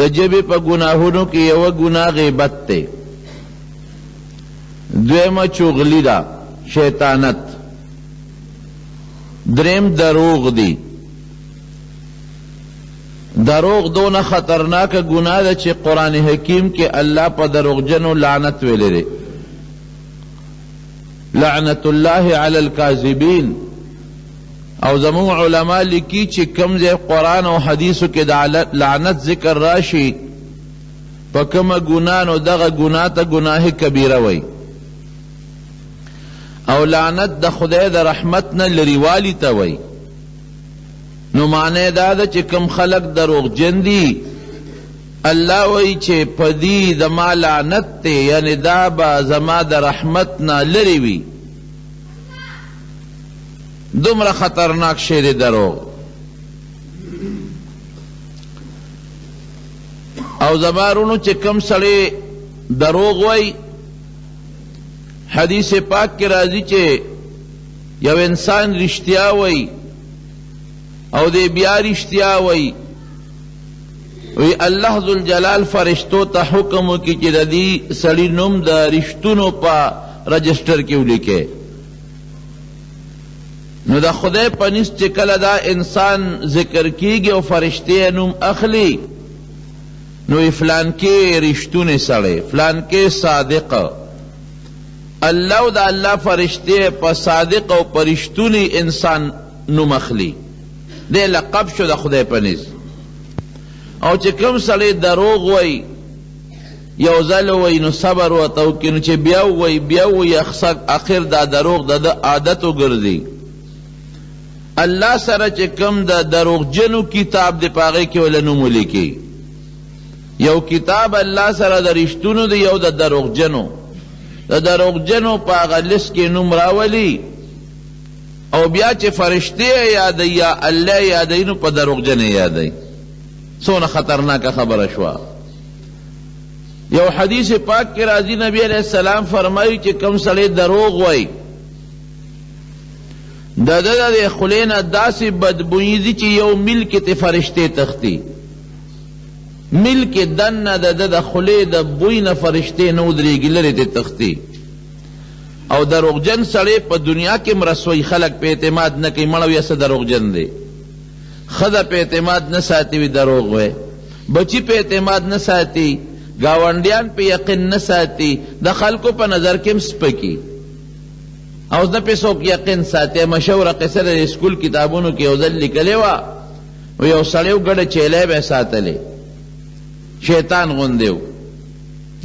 جبی پا گناہونو کی یو گناہ غیبت تے، دویم چغلی دا شیطانت، دریم دروغ دی. دروغ دون خطرناک گناہ دا چی قرآن حکیم کے اللہ پا دروغجنو لعنت ویلے دے، لعنت اللہ علی الکاذبین. او زمون علماء لکی چی کم زی قرآن و حدیثو کے لعنت ذکر راشی پا کم گناہنو دغا گناہ تا گناہ کبیرہ وی. او لعنت دا خدای دا رحمتنا لریوالی تا وی. نو معنی دا چی کم خلق دروغ جندی اللہ وی چی پدی دا ما لعنت تے، یعنی دا با زما دا رحمتنا لری وی. دمرا خطرناک شیر دروغ. او زمارونو چی کم سڑے دروغ وی، حدیث پاک کی راضی چے یو انسان رشتیا وی او دے بیا رشتیا وی اللہ ذوالجلال فرشتو تا حکم کی چی دی سڑی نم دا رشتونو پا رجسٹر کیو لکے. نو دا خدای پنیس چکل دا انسان ذکر کیگی و فرشتے نم اخلی، نو فلان کے رشتون سڑے، فلان کے صادق. اللہ دا اللہ فرشتے پا صادق و پرشتونی انسان نم اخلی، دے لقب شو دا خدای پنیس. او چکم سڑے دروغ وی یو ذل وی نو صبر و توکی، نو چے بیاو وی اخر دا دروغ دا عادتو گردی. اللہ سره چې کم دا دروغ جنو کتاب دی پاغی که ولنو لکی، یو کتاب اللہ سره دا رشتونو دی، یو دا دروغ جنو. دا دروغ جنو پاغا لس کے نم راولی، او بیا چې فرشتے یادی یا اللہ یادی نو پا دروغ جن یادی. سونا خطرناک خبر شوا. یو حدیث پاک کے راضی نبی علیہ السلام فرمائی چې کم سڑے دروغ وی دا دا دا خلین داسی بدبوئی دی چی یو ملک تی فرشتے تختی، ملک دن دا دا خلی دا بوئی فرشتے نو دریگی لری تی تختی. او دروغ جن سڑے پا دنیا کے مرسوئی خلق پہ اعتماد نکی، مڑوی ایسا دروغ جن دے. خدا پہ اعتماد نساتی وی دروغ وے، بچی پہ اعتماد نساتی، گاونڈیان پہ یقین نساتی، دا خلقو پا نظر کم سپکی. او دا پیسو کی یقین ساتے. مشہور قصہ دا اسکول کتابونو کی اوزل لکلے وا، و یو سڑیو گڑ چیلے بے ساتلے، شیطان غندیو.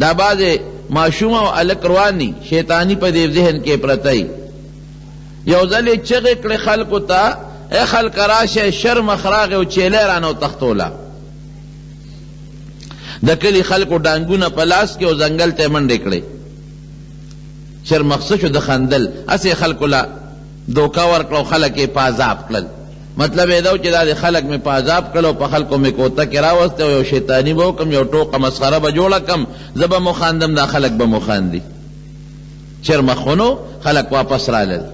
دا باز معشوم و علک روانی شیطانی پا دیو ذہن کے پرتائی. یو ذلی چغکڑ خلقو تا، اے خلق راشے شرم اخراغ و چیلے رانو تختولا. دا کلی خلقو ڈانگونا پلاس کے و زنگل تے من ڈکڑے، شر مخصوص د خندل اسے خلق لا دوکا ورکلو خلق پازاب کړل. مطلب دا چې دا خلق میں پازاب کړو، په خلقو میں کوتا کرا واسطه یو شیطانی بو کم یو ټوکه مسخره به جوړه کم، زب مخاندم دا خلق به مخاندي. شر مخونو خلق واپس رالل،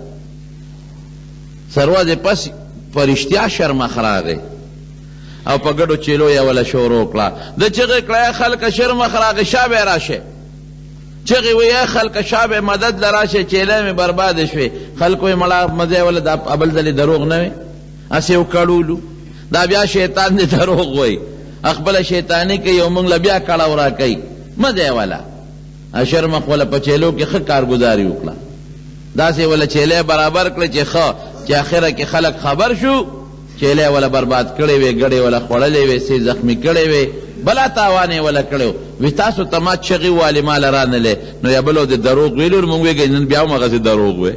سرواز پس فرشتیا شر مخراغه او په ګډو چیلو یا ولا شورو کړه. د چغه کړه خلق شر مخراغه شابه راشه، چغی وی اے خلق شاب مدد لراشه چیلے میں برباد شوی. خلقوی ملا مزے والا دا ابل دلی دروغ نوی اسے اکڑولو. دا بیا شیطان دی دروغ وی، اقبل شیطانی که یو منگ لبیا کڑاو را کئی مزے والا اشرمخ والا پا چیلو کی خک کارگزاری اکلا. دا سے والا چیلے برابر کلی چی خوا چی آخرہ کی خلق خبر شو، چیلے والا برباد کڑے وی، گڑے والا خوڑلے وی، سی زخمی کڑے وی، بلا تاوانے والا کڑیو. وی تاسو تمات چغی والی مال رانلے، نو یا بلو دی دروغ ویلو رو منگوی گئی نن بیاو مغازی دروغ وی.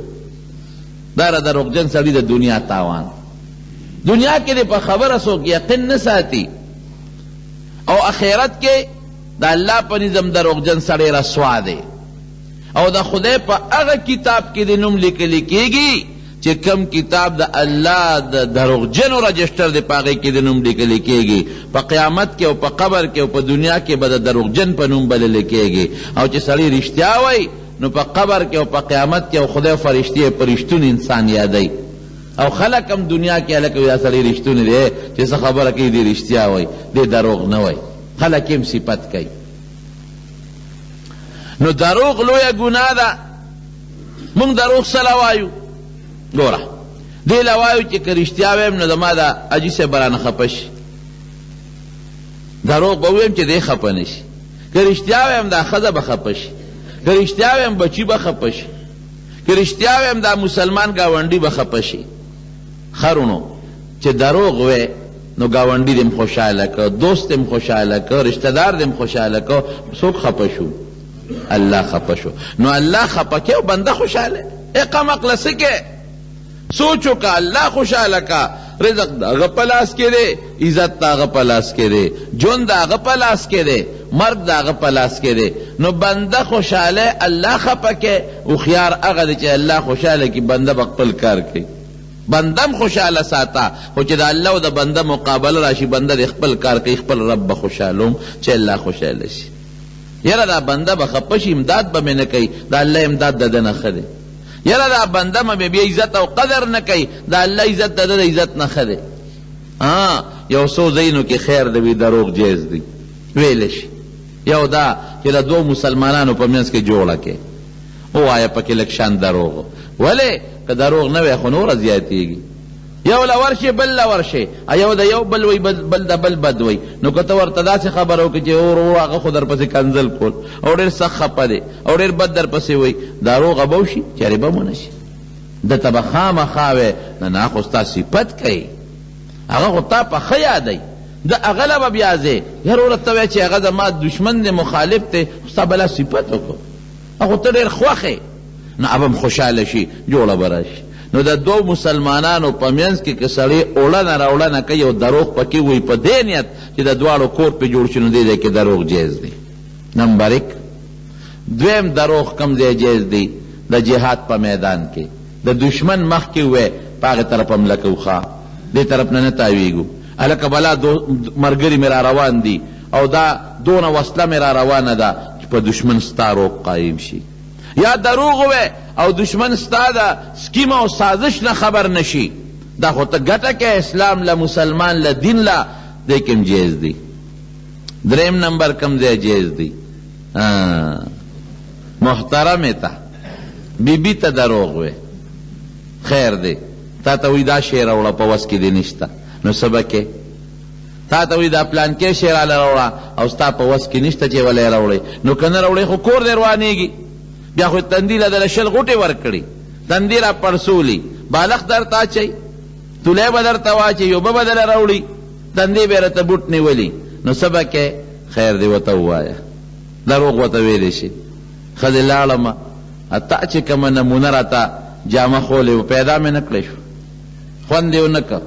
دارا دروغ جن سڑی دا دنیا تاوان. دنیا کے دی پا خبر اسو کی یقین نساتی، او اخیرت کے دا اللہ پا نظم دروغ جن سڑی رسوا دے. او دا خدای پا اغا کتاب کی دی نم لکے گی چی کم کتاب دا اللہ دا دروغ جنو رجسٹر دے پاگے کی دے نم لکے گی. پا قیامت کے او پا قبر کے او پا دنیا کے با دا دروغ جن پا نم بلے لکے گی. او چی سڑی رشتیا ہوئی نو پا قبر کے او پا قیامت کے او خدا فرشتی پرشتون انسان یادئی. او خلق کم دنیا کے علکو یا سڑی رشتون دے چی سا خبر کی دی رشتیا ہوئی، دی دروغ نوئی. خلک هم صفت کوي. نو دروغ لویه ګناه ده. مونږ دروغ سره وایو. ګوره دې له وایو چې که رښتیا وایم نو زما د حاجي صاحب رانه خفه شي، دروغ به ووایم چې دی خفه نه شي، که رښتیا وایم دا ښځه به خفه شي، که رښتیا وایم بچي به خفه شي، که رښتیا وایم دا مسلمان ګاونډي به خفه شي. خرونو چې دروغ وی نو ګاونډي دې م خوشحاله که، دوست دې م خوشحاله که، رشته دار دې م خوشحاله که، څوک خفه شو؟ الله خفه شو. نو الله خفه کې او بنده خوشحاله. اقام عقل سکے سوچو کا اللہ خوشحاله کا، رزق داغه پلاس کې دی، عزت داغه پلاس کې دی، جون داغه پلاس کې دی، مرگ داغه پلاس کې دی. نو بنده خوشحاله الله خفه کې، او خيار هغه دی چې الله خوشحاله کی بنده بخپل کار کوي. بندم خوشحاله ساته، خو چې د الله او د بنده مقابله راشي بنده د خپل کار کوي، خپل رب به خوشحالوم چې الله خوشحاله شي. یاره دا بنده به خفه شي امداد به مې نه کوي، د الله امداد د ده نه ښه دی. یاره دا بنده مې بیا عزت او قدر نه کوي، د الله عزت د ده د عزت نه ښه دی. یو څو ځایونو کې خیر دی وي دروغ جایز دی ویلی شي. یو دا چې د دوو مسلمانانو په منځ کې جوړه کې ووایه پکې لږ شان دروغ، ولې که دروغ نه وی خو نوره زیاتېږي. یو له ورشي بل له ورشي، یو د یو بل وی بل د بل بد وی. نو که ته ورته داسې خبره وکړې چې اور هغه خو در پسې کنځل کول او ډېر سخت خفه دی او ډېر بد در پسې وی، دروغه به وشي چېرې به مو نه شي. دته به خامخا وی نه نه خو ستا صفت کوي، هغه خو تا په ښه یادوي، د هغه له به بیا ځې یار ورته وایه چې هغه زما دشمن دی مخالف دی، خو ستا بله صفت وکړو هغه ته ډېر خوښ یې، نو هغه هم خوشحاله شي، جوړه به راشي. نو د دو مسلمانانو په منځ کې که سړی اوړنه راوړنه کوي او دروغ پکې وي په دې نیت چې د دواړو کور پې جوړ شي، نو دې ځای کې دروغ جایز دی. نمبر 1 دویم دروغ کم ځای جایز دی؟ د جهاد په میدان کې د دشمن مخ کې وی په هغې طرف حمله کوو، ښه دې طرف نه نه تاویږو، هلکه بلا ملګري مې را روان دي او دا دونه وسله مې را روانه ده چې په دشمن ستا روغ قایم شي. یا دروغ وی او دشمن ستا دا سکیم او سازش نه خبر نشي، دا خو ته ګټه کې اسلام له مسلمان له دین له دی کم جایز دی. دریم نمبر کم دی جایز دی؟ محترم ته بی بی ته دروغ وی، خیر دی تا ته وی دا شی راوړه په وس کې دی نشته، نو څه به کې؟ تا ته وی دا پلان کې شی راله راوړه او ستا په وس کې نشته چې ولی راوړی، نو که نه راوړی خو کور دی روانېږي. بیا خو تندي له دله 20 غوټې ورکړي، تندي را پړسولي، بالښت درته اچوي، تولی به درته واچوي، اوبه به دله راوړي، تندي به یې راته بوټ نیولي، نو څه به کې؟ خیر دی ورته ووایه، دروغ ورته ویلی شي. ښځې لاړمه تا چې کومه نمونه راته جامه خولې و پیدا مې نه کړی شو، خوند یې ونه کړ،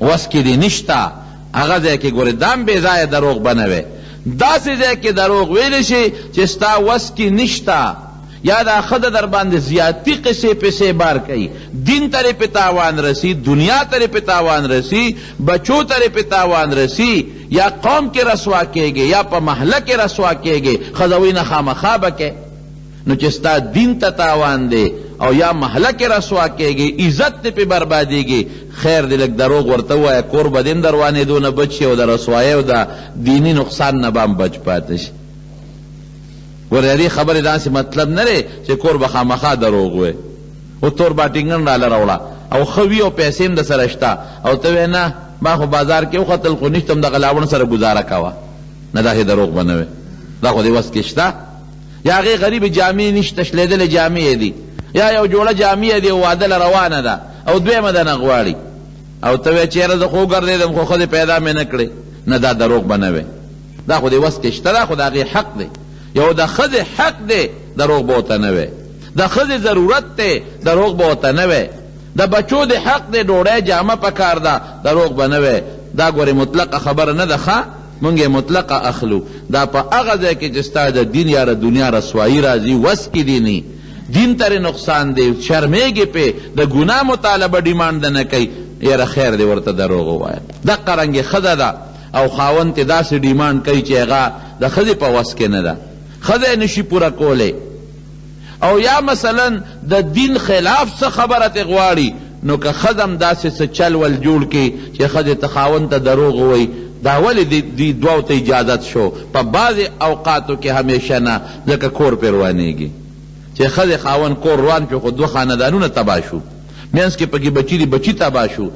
وس کې دې نشته، هغه ځای کې ګورې دام بې ځایه دروغ به نه وی. داسې ځای کې دروغ ویلی شي چې ستا وس کې نشته، یا دا ښځه در باندې زیاتی قصې پسې بار کوي، دین ترې پې تاوان رسی، دنیا ترې پې تاوان رسی، بچو ترې پې تاوان رسی، یا قوم کې رسوا کېږي یا په محله کې رسوا کېږي، ښځه وایي نه خامخا به کې. نو چې ستا دین ته تاوان دی او یا محله کې رسوا کېږي، عزت دې پې بربادېږي، خیر دې لږ دروغ ورته ووایه، کور به دین در وانېدو نه بچ شي او د رسوایۍ او د دیني نقصان نه به هم بچ پاتې شي. ګورې دې خبرې داسې مطلب نه دی چې کور به خامخا دروغ وی او تور باټینګن راله راوړه او ښه وي او پیسې هم درسره شته او ته وایې نه ما خو بازار کې وختل خو نشته هم دغه لاوڼ سره ګزاره کوه، نه داسې دروغ به نه وی، دا خو دې وس کې شته. یا هغې غریبې جامې نشته، شلېدلې جامې دي، یا یو جوړه جامې دي او واده له روانه ده او دویمه ده نه غواړي او ته وایې چېره زه خو وګرځېدم خو ښځې پیدا مې نه کړې، نه دا دروغ به نه وی، دا خو دې وس کې شته، دا خو د هغې حق دی. یو د ښځې حق دی دروغ به ورته نه وی، د ښځې ضرورت دی دروغ به ورته نه وی، د بچو د حق دی ډوډۍ جامه پکار ده دروغ به نه وی. دا ګورې مطلقه خبره نه ده، ښه مونږ یې مطلقه اخلو. دا په هغه ځای کې چې ستا د دین یا د دنیا رسوایي راځي، وس کې دي نه، دین ترې نقصان دی، شرمېږي پې، د ګناه مطالبه ډیمانډ نه کوي، یاره خیر دی ورته دروغ ووایه. دقه رنګې ښځه ده او خاوند ته داسې ډیمانډ کوي چې هغه د ښځې په وس کې نه ده، ښځه نشي پوره کولی، او یا مثلا د دین خلاف څه خبره ته غواړي، نو که ښځه هم داسې څه چل ول جوړ کړي چې ښځې ته خاوند ته دروغ ووایي، دا ولی دی دوو ته اجازت شو په بعضې اوقاتو کې همیشه نه ځکه کور پې روانېږي چې ښځې خاوند کور روان کړو خو دوه خاندانونه تباه شو منځ کې پکې بچي دي بچي تباه شو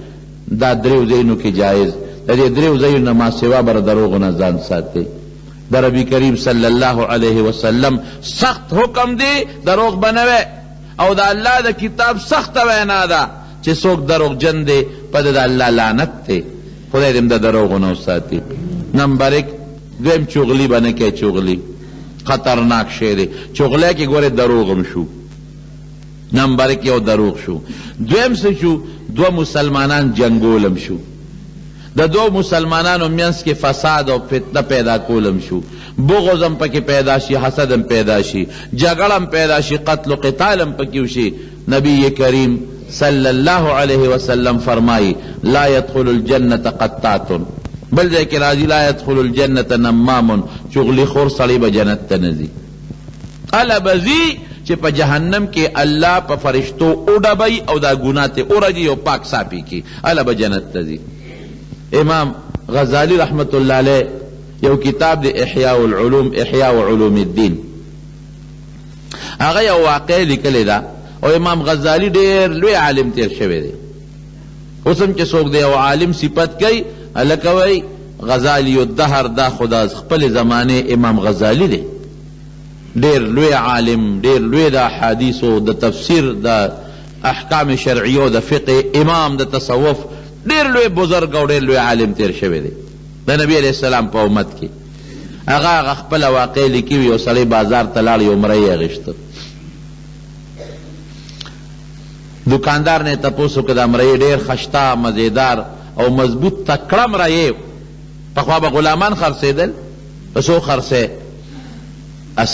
دا دریو ځایونو کې جایز د دې دریو ځایونو نه ما سوا بر دروغو نه ځان ساتئ د ربي کریم صلی الله علیه وسلم سخت حکم دی دروغ بنوي او د الله د کتاب سخته وینا ده چې څوک دروغجن دی په د الله لعنت دی خدای دې د دروغو نه وساتي نمبر 1 دویم چغلي به نه کوي چغلي خطرناک شی دی چغلی کې ګورې دروغ هم شو نمبر 1 یو دروغ شو دویم څه شو دوه مسلمانان جنګولم شو د دو مسلمانانو منځ کې فساد او فتنه پیدا کولم شو بغض هم پکې پیدا شي حسد هم پیدا شي جګړه هم پیدا شي قتل و قتال هم پکې وشي نبی کریم صلی الله علیه وسلم فرمائی لا يدخل الجنة قطات بل ځای کې راځي لا يدخل الجنة نمام چغلی خور سړی به جنت ته نه ځي اله به ځي چې په جهنم کې الله په فرشتو وډبوي او دا ګناه ته ورجي او پاک صافي کړي اله به جنت ته ځي امام غزالی رحمت الله علیه یو کتاب دی احیاء العلوم احیاء علوم الدین هغه یو واقع لیکلی ده او امام غزالی ډیر لوی عالم تیر شوی دی اوس هم چې څوک دی یو عالم صفت کوي هلکه وایي غزالی الدهر دا خدا خپل زمانه امام غزالی دی ډیر لوی عالم ډیر لوی د احادیثو د تفسیر د احکام شرعیو د فقه امام د تصوف ډیر لوی بزرگ او ډیر لوی عالم تیر شوی دی د نبی علیہ السلام په امت کې هغه خپل واقع لیکي یو سړی بازار ته لاړ یو مرۍ اغېسته دکاندار نے تپوسو که دا مرئی ډیر خشتا مزیدار او مضبوط تکړه مرئی پخوا به غلامان خرڅېدل پسو خرڅې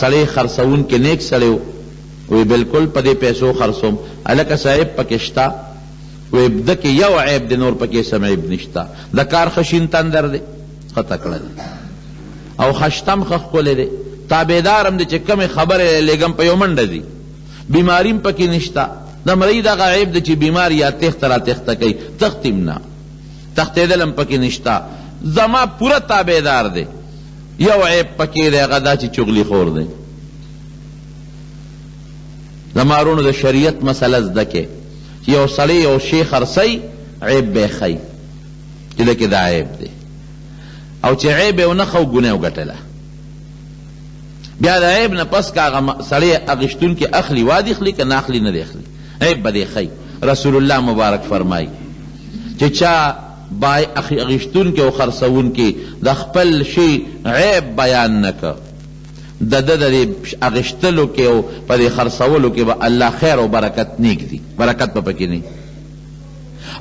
سړی خرڅون کې نیک سړی وی بالکل په دې پیسو خرڅوم هلکه صاحب پکې شته وی ده کې یو عیب دی نور پکې سم عیب نشته د کار ښه شین تندر دی ښه تکړه دی او خشتم ښه ښکلی دی تابعدار هم دی چې کمې خبرې لېږم په یو منډه ځي بیماري هم پکې نشته د مرئی دغه عیب دی چې بیمار یا تخته را تخته کوي تختیم نه تختېدل هم پکې نشته زما پوره تابعدار دی یو عیب پکې دی هغه دا چې چغلي خور دی زما وروڼو د شریعت مسله زده کې چې یو سړی یو شی خرڅوي عیب به یې ښیي چې ده کې دا عیب دی او چې عیب یې ونه ښه ګناه وګټله بیا د عیب نه پس که هغه سړی اخیستونکي اخلي وادي اخلي که نه اخلي نه دی اخلي عیب به دی ښیي رسول الله مبارک فرمایي چې چا اخیستونکي او خرڅونکي د خپل شي عیب بیان نه که د ده د دې اخیستلو کې او په دې خرڅولو کې به الله خیر او برکت نیږدي برکت به پکې نه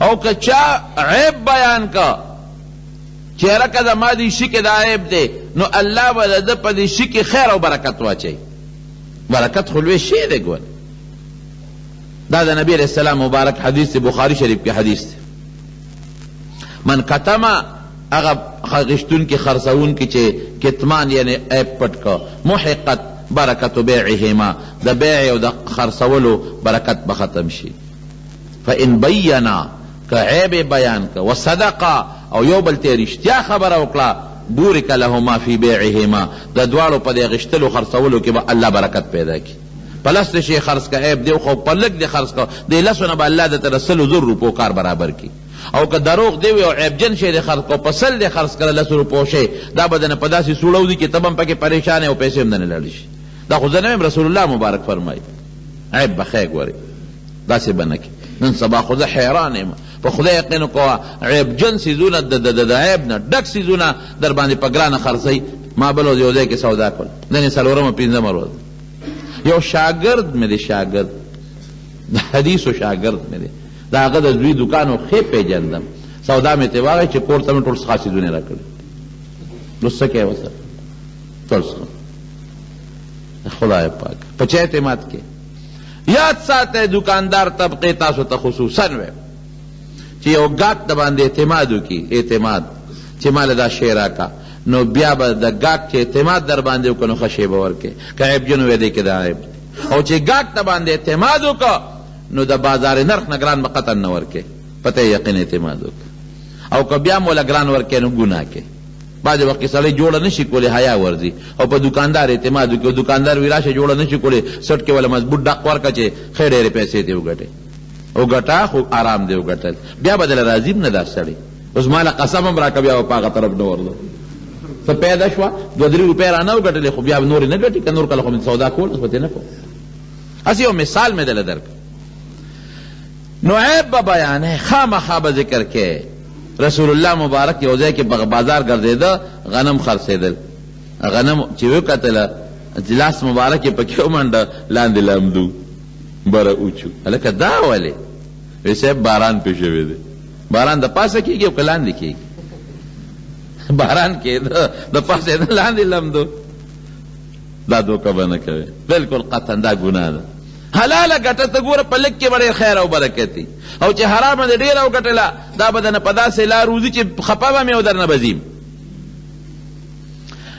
او که چا عیب بیان که چهره که زما دې شي کې دا عیب دی نو الله به د ده په دې شي کې خیر او برکت واچوي برکت خو لوی شی دی ګوره دا د نبی علیہ السلام مبارک حدیث بخاری شریف کی حدیث دی من کتما اغا خغشتون کی خرسون کی چه کتمان یعنی عیب پٹ کا محقت برکت بیعهما دا بیع و دا خرسولو برکت بختم شی فان بینا که عیب بیان کا و صدقا او یو بلتی رشتیا خبر اوکلا بورک لهما فی بیعهما دا دوارو پا دی غشتلو خرسولو کی با اللہ برکت پیدا کی پلست شی خرس کا عیب دیو خو پلک دی خرس کا دی لسونا با اللہ دا ترسلو ذر روپو کار برابر کی او که دروغ دیوی او عیب جن شی دی خرس کا پسل دی خرس کا لسو روپو شی دا بدن پداسی سوڑو دی که تبم پاکی پریشان او پیسے هم دن لڑیش دا خو زنویم رسول اللہ مبارک فرمائی عیب بخی گوری دا سی بنکی نن سبا خود حیرانیم په خدای یقین کوه عیب جن سیزونه د عیب نه ډک سیزونه در باندې په ګرانه خرڅوي ما بل یو ځای کې سودا کړل نن څلورمه پنځمه ورځ یو شاګرد مې دی شاګرد د حدیثو شاګرد مې دی د هغه د دوی دکانو ښې پېژندم سودا مې ته واغی چې کور ته مې ټول څخه سیزونه را کړي نو څه کوې ورسره ټول څه خدای پاک په چا اعتماد کې یاد ساته دکاندار طبقه تاسو ته خصوصا وی چې یو گاک د باندې اعتماد وکي اعتماد چې مال دا شی راکا نو بیا به د گاک چې اعتماد در باندې وکړو نو ښه شی به ورکړي که عیب جن وی دی کې دا عیب او چې گاک د باندې اعتماد وکړه نو د بازار نرخ نه ګران به قطعا نه ورکړي پته یقین اعتماد وکړه او که بیا موله ګران ورکړي نو ګناه کوي بعضې وخت کې سړی جوړه نشي کولی حیا ورځي او په دکاندار اعتماد وکړي او دکاندار وي راشه جوړه نشي کولی سټ کې ولا مضبوط ډق ورکړه چې ښې ډېرې پیسې دې وګټې او ګټه خو آرام دې وګټل بیا به دله راضي نه دا سړی اوس ماله قسم هم راکړه بیا به په هغه طرف نه ورځو څه پیدا شوه 2-3 روپۍ رانه وګټلې خو بیا نورې نه ګټي که نور کله خو مې سودا کول اوس به ترې نه کوم هسې یو مثال مې دله درکړ نو عیب به بیانې خامخا به ذکر کې رسول الله مبارک یو ځای کې بازار ګرځېده غنم خرڅېدل غنم چې وکتله لاس مبارک یې پکې ومنډه لاندې لامدو بره اوچو هلکه دا ولې وی صاحب باران پې شوی دی باران د پاسه کېږي او که لاندې کېږي باران کېده د پاسه د لاندې لمدو دا دوکه به نه کوي بلکل قطعا دا ګناه ده حلاله ګټه ته ګوره په لږ کې به ډېر خیر او برکت وي او چې حرامه دې ډېره وګټله دا به درنه په داسې لار وځي چې خفه به مې او درنه به ځیم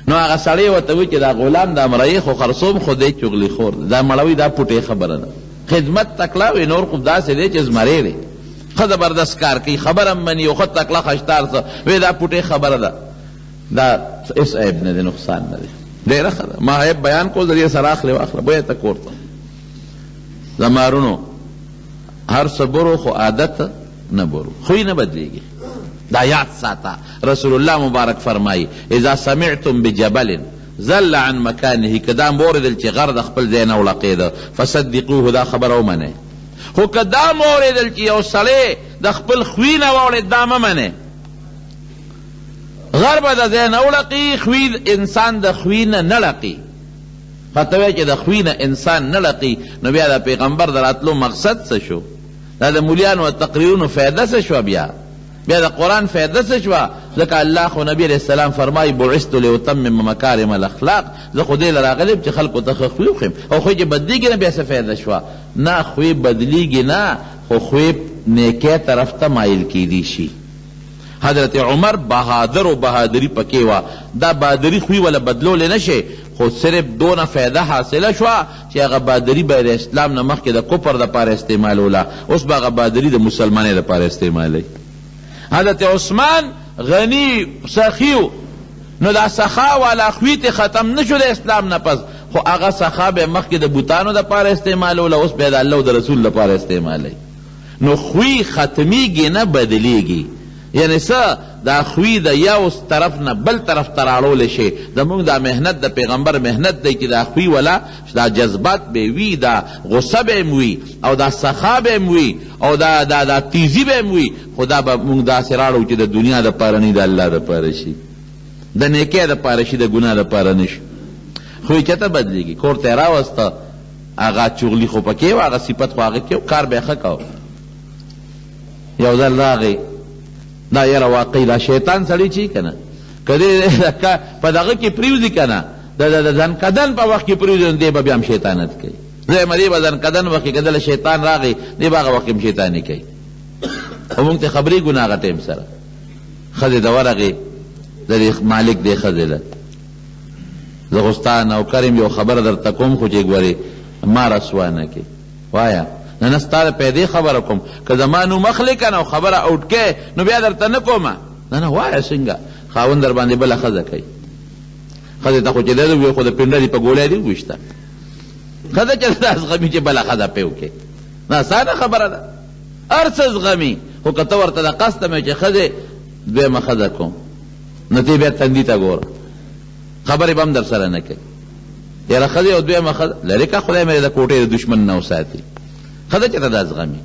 نو هغه سړی ورته وایي چې دا غلام دا مرایي خو خرڅوم خو دی چغلي خور دا مړوي دا پوټې خبره ده خدمت تکړه وي نور خو داسې دی چې زمری دی ښه زبردست کار کوي خبره هم مني او ښه تکړه خشتار څه وایي دا پوټې خبره ده دا هېڅ عیب نه دی نقصان نه دی ډېره ښه ده ما عیب بیان کول د دې سره اخلې واخله بیا ته کور ته زمارونو هر څه برو خو عادت نه برو خوی نه بدلیږي دا یاد ساته رسول الله مبارک فرمایي اذا سمعتم بجبل زل عن مکانه که دا موردل چې غر د خپل ځای نه وړقېده فصدقوه دا خبره ومنئ خو که دا موردل چې یو سړی د خپل خوی نه واوړېد دا مه منئ غر به د ځای نه وړقي خوی انسان د خوی نه نه لقي خطه وی چې د خوی نه انسان نه لقي نو بیا د پیغمبر د راتلو مقصد څه شو دا د مولیانو او تقریرونو فایده څه شوه بیا د قرآن فایده څه شوه ځکه الله خو نبی علیه السلام فرمایي بعثت لاتمم مکارم الاخلاق زه خو دې له راغلی چې خلکو ته ښه خوی وښیم او خوی چې بدلیږي نه بیا څه فایده شوه نه خوی بدلیږي نه خو خوی نیکۍ طرف ته مایل کیدی شي حضرت عمر بهادر و بهادری پکې وه دا بهادري خوی ولا بدلولی نه شي خو صرف دونه فایده حاصله شوه چې هغه بهادري به د اسلام نه مخکې د کفر دپاره استعمالوله اوس به هغه بهادري د مسلمانۍ دپاره استعمالوي حضرت عثمان غنی سخیو نو دا سخا والا خوی ته ختم نشو د اسلام نه پس خو هغه سخا به مخکې د بوتانو دپاره استعمالوله اوس به د الله او د رسول دپاره استعمالوي نو خوی ختمیږي نه بدلیږي یعنی څه دا خوی د یو طرف نه بل طرف ته راړولی شي زموږ دا محنت د پیغمبر محنت دی چې دا خوی ولا دا جذبات به وي دا غصه به هم وي او دا سخا به هم وي او دا تیزی به هم وي خو دا به موږ داسې راړو چې د دنیا دپاره نه د الله دپاره شي د نیکۍ دپاره شي د ګناه دپاره نه شي خوی چېرته بدلېږي کور ته یې راوسته هغه چغلي خو پکې و هغه صفت خو هغه کې کار به یې ښه کوه یو ځل راغی دا یاره واقعي دا شیطان سړی چی که نه که دې په دغه کې پرېوځي که نه د ځنکدن په وخت کې پرېوځي نو دی به بیا هم شیطانت کوي زه یم دې به ځنکدن وخت کې که دله شیطان راغی دی به هغه وخت کې هم شیطاني کوي خو مونږ ته خبرې ګناه هغه ټایم سره ښځې ته ورغې د دې مالک دې ښځې ده زه خو ستا نوکر یم یو خبره درته کوم خو چې ګورې ما رسوا نه کړې وایه نه نه ستا د پیدې خبره کوم که زما نوم اخلې که نه او خبره اوټ کې نو بیا درته نه کومه نه نه وایه څنګه خاوند در باندې بله ښځه کوي ښځې ته خو چې دی ووایي خو د پنډه دې په ګولۍ دې وویشته ښځه چې دا زغمي چې بله ښځه پې وکړې نه اسانه خبره ده هر څه زغمي خو که ته ورته د قصده مې چې ښځې دویمه ښځه کوم نو ته بیا تندي ته ګوره خبرې به هم در سره نه کوي یاره ښځې او دویمه ښځه لرې که خدای مې د کوټې د دشمن نه وساتي ښځه چې ته دا زغمي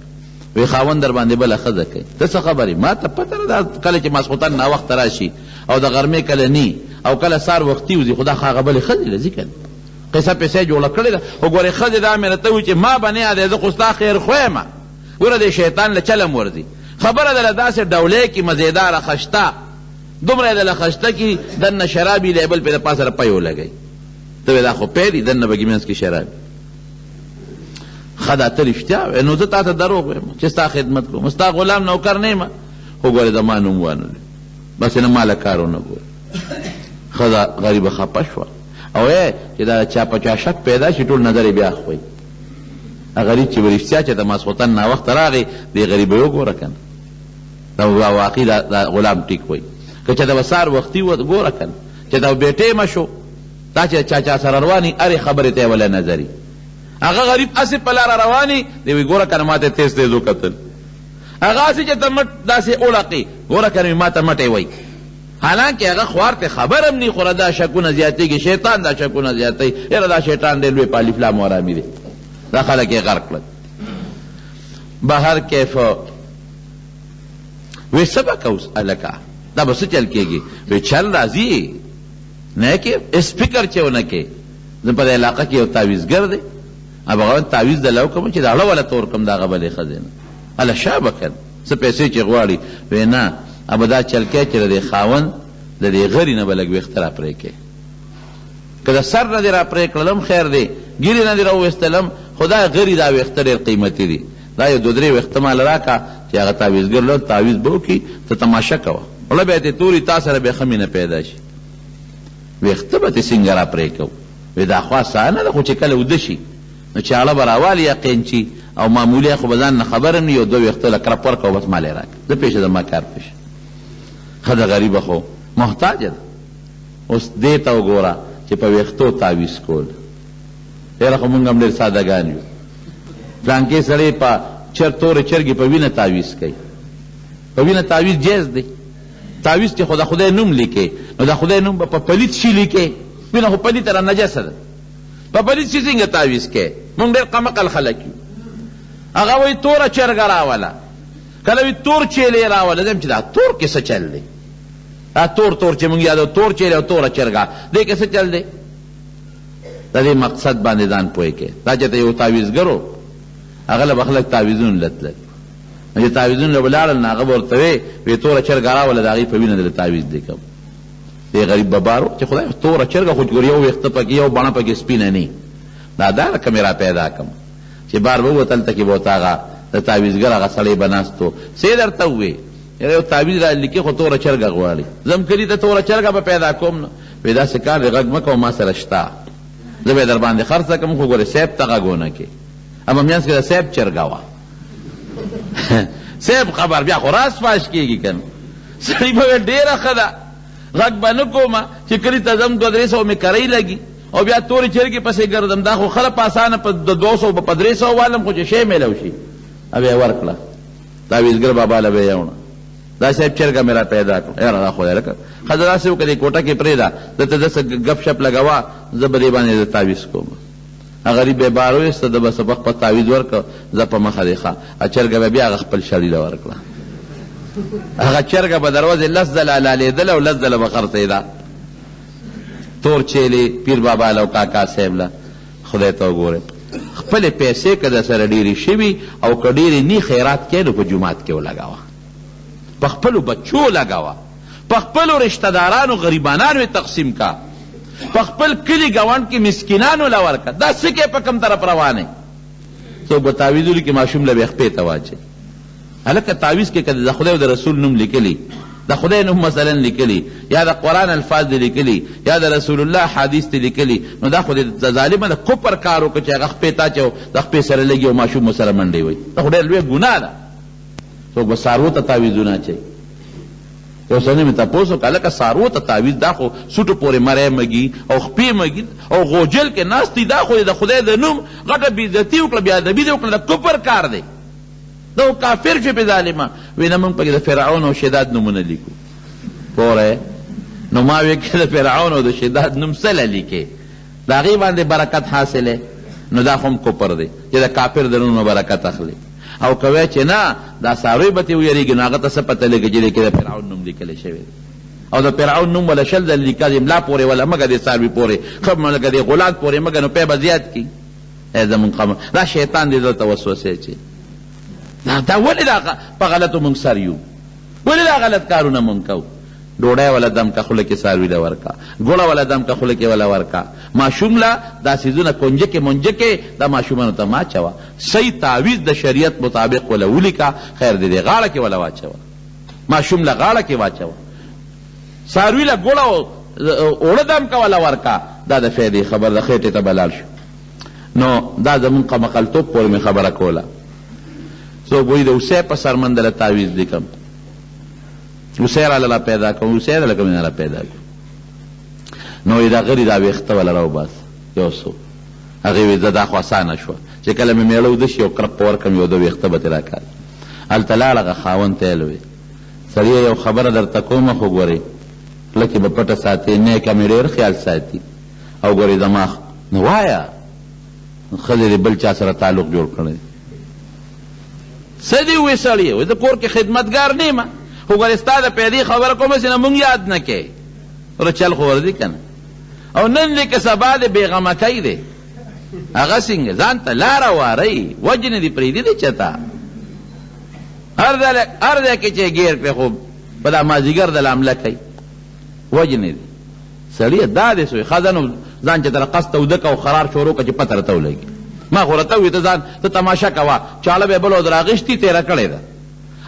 وی خاوند در باندې بله ښځه کوي ته څه خبرې ما ته پته نه ده کله چې ماسخوتن ناوخته راشي او د غرمې کله نی او کله سار وختي وځي خو دا هغه بلې ښځې له ځي که قصه پیسې جوړه کړې ده خو ګورې ښځې دا مې راته وایي چې ما به نه یادې زه خو ستا خیر خو یم ګوره دې شیطان له چلم ورځي خبره دله داسې ډولۍ کې مزېداره خشته دومره یې دله خشته کې دننه شرابي لیبل پې د پاسه را پی ولګوي ته وایې دا خو پی دي دننه به کې منځ کې شرابي ښه دا ته رښتیا وایې نو زه تا ته دروغ وایم چې ستا خدمت کوم ستا غلام نوکر نه یم خو ګورې زما نوم وانلې بس نه ما له کار ونه ګورې ښځه غریبه خفه شوه او چې دا چا په چا شک پیدا شي ټول نظر یې بیا خوی غریب چې به رښتیا چې د ماسخوتن ناوخته راغی دې غریب یې وګوره که نه دا واقعي دا غلام ټیک وایي که چا د وسار وختي ګوره کنه چې دا بیټې مشو دا چې چا سره رواني هرې خبرې ته یې وله نظري هغه غریب اسې په لاره رواني دی وی ګوره کنه ما ته تیز تیز وکتل هغه اسې چې ته مټ داسې اولقي ګوره کنه ما ته مټې وی حالانکه هغه خوار ته خبر هم نه خوره دا شکونه زیاتېږي شیطان دا شکونه زیاتوي یاره دا شیطان دی لوی په الف لام ورامي دی دا خلک یې غرق کړل بهر کیف وی څه به کوو هلکه دا به څه چل کېږي وی چل راځي نه کې اسپیکر چې ونه کې زه په دې علاقه کې یو تعویزګر دی هغه تعویز دله وکړم چې د اړه وله تور کړم د هغه بلې ښځې نه هله شا به کړ څه پیسې چې غواړي وی نه ابه دا چل کې چې د دې خاوند د دې غړي نه به لږ ویښته را پرې کې که د سر نه دې را پرې کړلم خیر دی ګیرې نه دې را وویستلم خو دا غړي دا ویښته ډېر قیمتي دي دا یو 2-3 ویښته مال راکړه چې هغه تعویزګر له تعویز به وکړي ته تماشه کوه وله بیا دې توري تا سره بیا ښه مینه پیدا شي ویښته به دې څنګه را پرې کوو وی دا خوا سانه ده خو چې کله وده شي نو چې هغه به راوالي یا قینچي او معمولي خو به ځان نه خبره نه یو 2 ویښته له کرپ ورکړه او بس مال یې راکړه زه پېښه زما کار پېښه ښځه غریبه خو محتاجه ده اوس دې ته وګوره چې په ویښتو تعویز کول یاره خو مونږ هم ډېر سادهګان یو پلانکې سړی په تورې چرګې په وینه تعویز کوي په وینه تعویز جیز دی تعویز چې خو د خدای نوم لیکې نو د خدای نوم به په پلیت شي لیکې وینه خو پلیته را نجسه ده په پلیت شي څنګه تعویز کوې مونږ ډېر قمقل خلک یو هغه وایي توره چرګه راوله کله وي تور چیلې راوله زم چې دا تور کې څه چل دی دا تور چې مونږ یادو تور چیلې او توره چرګه دې کې څه چل دی د دې مقصد باندې ځان پوه کې دا چې ته یو تعویزګر و هغه له به خلک تعویزونه له تلل نو چې تعویزونه له ولاړل نو هغه به ورته وی توره چرګه راوله د هغې په وینه دله تعویز دی کوم دې غریب ببارو چې خدای توره چرګه خو ګور یو ویښته پکې یو بڼه پکې سپینه نه دا دا رقم را پیدا کړم چې بار به ووتل ته کې به ورته هغه د تعویزګر هغه سړی به ناست و څه یې درته ووې یو تعویز را لیکي خو توره چرګه غواړي زم کلي ته توره چرګه به پیدا کوم نو وی داسې کار دی غږ مه کوه ما سره شته زه به یې در باندې خرڅه کړم خو ګورې صیب ته غږ ونه کې اما منځ کې د صیب چرګه وه صیب خبر بیا خو راز فاش کېږي که نه سړي به ویل ډېره ښه ده غږ به نه کومه چې کلي ته ځم 200-300 مې کرۍ لګي او بیا تورې چرګې پسې ګرځم دا خو خله په اسانه په 200 په 300 والم خو چې شی میلو شي بیا یې ورکړه تعویزګر بابا له به یې وړه دا صاحب چرګه مې را پیدا کړه یاره دا خدای لکه ښځه داسې وکړه دې کوټه کې پرېږده دته داسې ګپ شپ لګوه زه به دې باندې د تعویز کوم غریب به بار وایسته ده به سبق په تعویز ورکړه زه په مخه دی ښه چرګه به بیا هغه خپل شړي له ورکړه هغه چرګه به دروازې 10 ځله حلالېدله او 10 ځله به خرڅېده تور چیلې پیر بابا له او کاکا صاحب له خدای ته وګورئ خپلې پیسې که در سره ډېرې شوي او که ډېرې نی خیرات کې نو په جومات کې ولګوه په خپلو بچو لګوه په خپلو رشته دارانو غریبانانو یې تقسیم کا په خپل کلي ګاونډ کې مسکینانو له ورکړه دا څه کې په کوم طرف روان دی څوک به تعویز ولیکي ماشوم له به خپې ته واچوي هلکه تعویز کې که د خدای او د رسول نوم لیکلي د خدای نوم مثلا لیکلي یا د قرآن الفاظ دی لیکلي یا د رسول الله حدیث دی لیکلي نو دا خو د ظالمه د کفر کار وکړه چې هغه خپې ته اچو د خپې سره لګي او ماشوم سره منډې وایي دا خو ډېر لویه ګناه ده څوک به څاروو ته تعویزونه اچوي یو سړی مې تپوس وکړه هلکه څاروو ته تعویز دا خو سوټو پورې مری مږي او خپې مږي او غوجل کې ناست دي دا خو د خدای د نوم غټه بېعزتي وکړه بېادبي دې وکړه د کفر کار دی دا کافر شي په ظالمه وی نه موږ پکې د فرعون او شداد نومونه لیکو پوره نو ما وی کې د فرعون او د شداد نوم څه لیکې د هغې باندې برکت حاصلې نو دا خو هم کفر دی چې د کافر د نوم برکت اخلي او کوی چې نه دا څاروی به ترې ویرېږي نو هغه ته څه پته لګي چې دې کې د فرعون نوم لیکلی شوی دی او د فرعون نوم ولا 10 ځله لیکه د املا پورې ولا مګه د څاروي پورې ښه مګه د غلاد پورې مګه نو پی به زیات کړي زمونږ قوم دا شیطان دې دلته وسوسې اچوي دا ولې دا په غلطو مونږ سر یو ولې دا غلط کارونه مونږ کوو ډوډۍ ولا دم کا خوله کې څاروي له ورکه ګوړه ولا دم کا خوله کې ولا ورکه ماشوم له دا څیزونه کنجکې منجکې دا ماشومانو ته مه اچوه صحیح تعویز د شریعت مطابق ولا ولیکه خیر دی غاړه کې ولا واچوه ماشوم له غاړه کې واچوه څاروي له ګوړه اوړه دم کا ولا ورکه دا د فایدې خبر د خېټې ته بلال شو نو دا زمونږ قمقلتوب پورې مې خبره کوله څوک وایي د اوسۍ په سر من دله تعویز لیکم اوسی راله را پیدا کوم اوسی راله کوم را پیدا کوم نو دا غری دا ویخته ولا راو باس یو څو هغې وی زه دا خو اسانه شوه چې کله مې میړه وده شي یو کرپ په ورکړم یو د ویښته به ترې راکاږي هلته لاړ هغه خاوند ته یې وی سړیه یو خبره درته کومه خو ګورې خوله کې به پټه ساتې نیکه مې ډېر خیال ساتي او ګورې زما نو وایه ښځې د بل چا سره تعلق جوړ کړی څه دې ووې سړیه وایي زه کور کې خدمتګار نه یم خو ګورې ستا د پیدې خبره کوم چې نه مونږ یاد نه کوې وره چل خو ورځي که نه او نن دی که سبا د بېغمکۍ دی هغه څنګه ځان ته لاره وارئ وجنې دې پرېږدي دی چېته هر ځای کې چې ګیر کړې خو په دا مازدیګر د لامله کوي وجنې دي سړیه دا دې سوی ښځه نو ځان چې تره قصد توده که او خرار شروع که چې پته راته ولګي ما خو راته ووي ته ځان ته تماشه کوه چاړه به بل او راغېشتي تېره کړې ده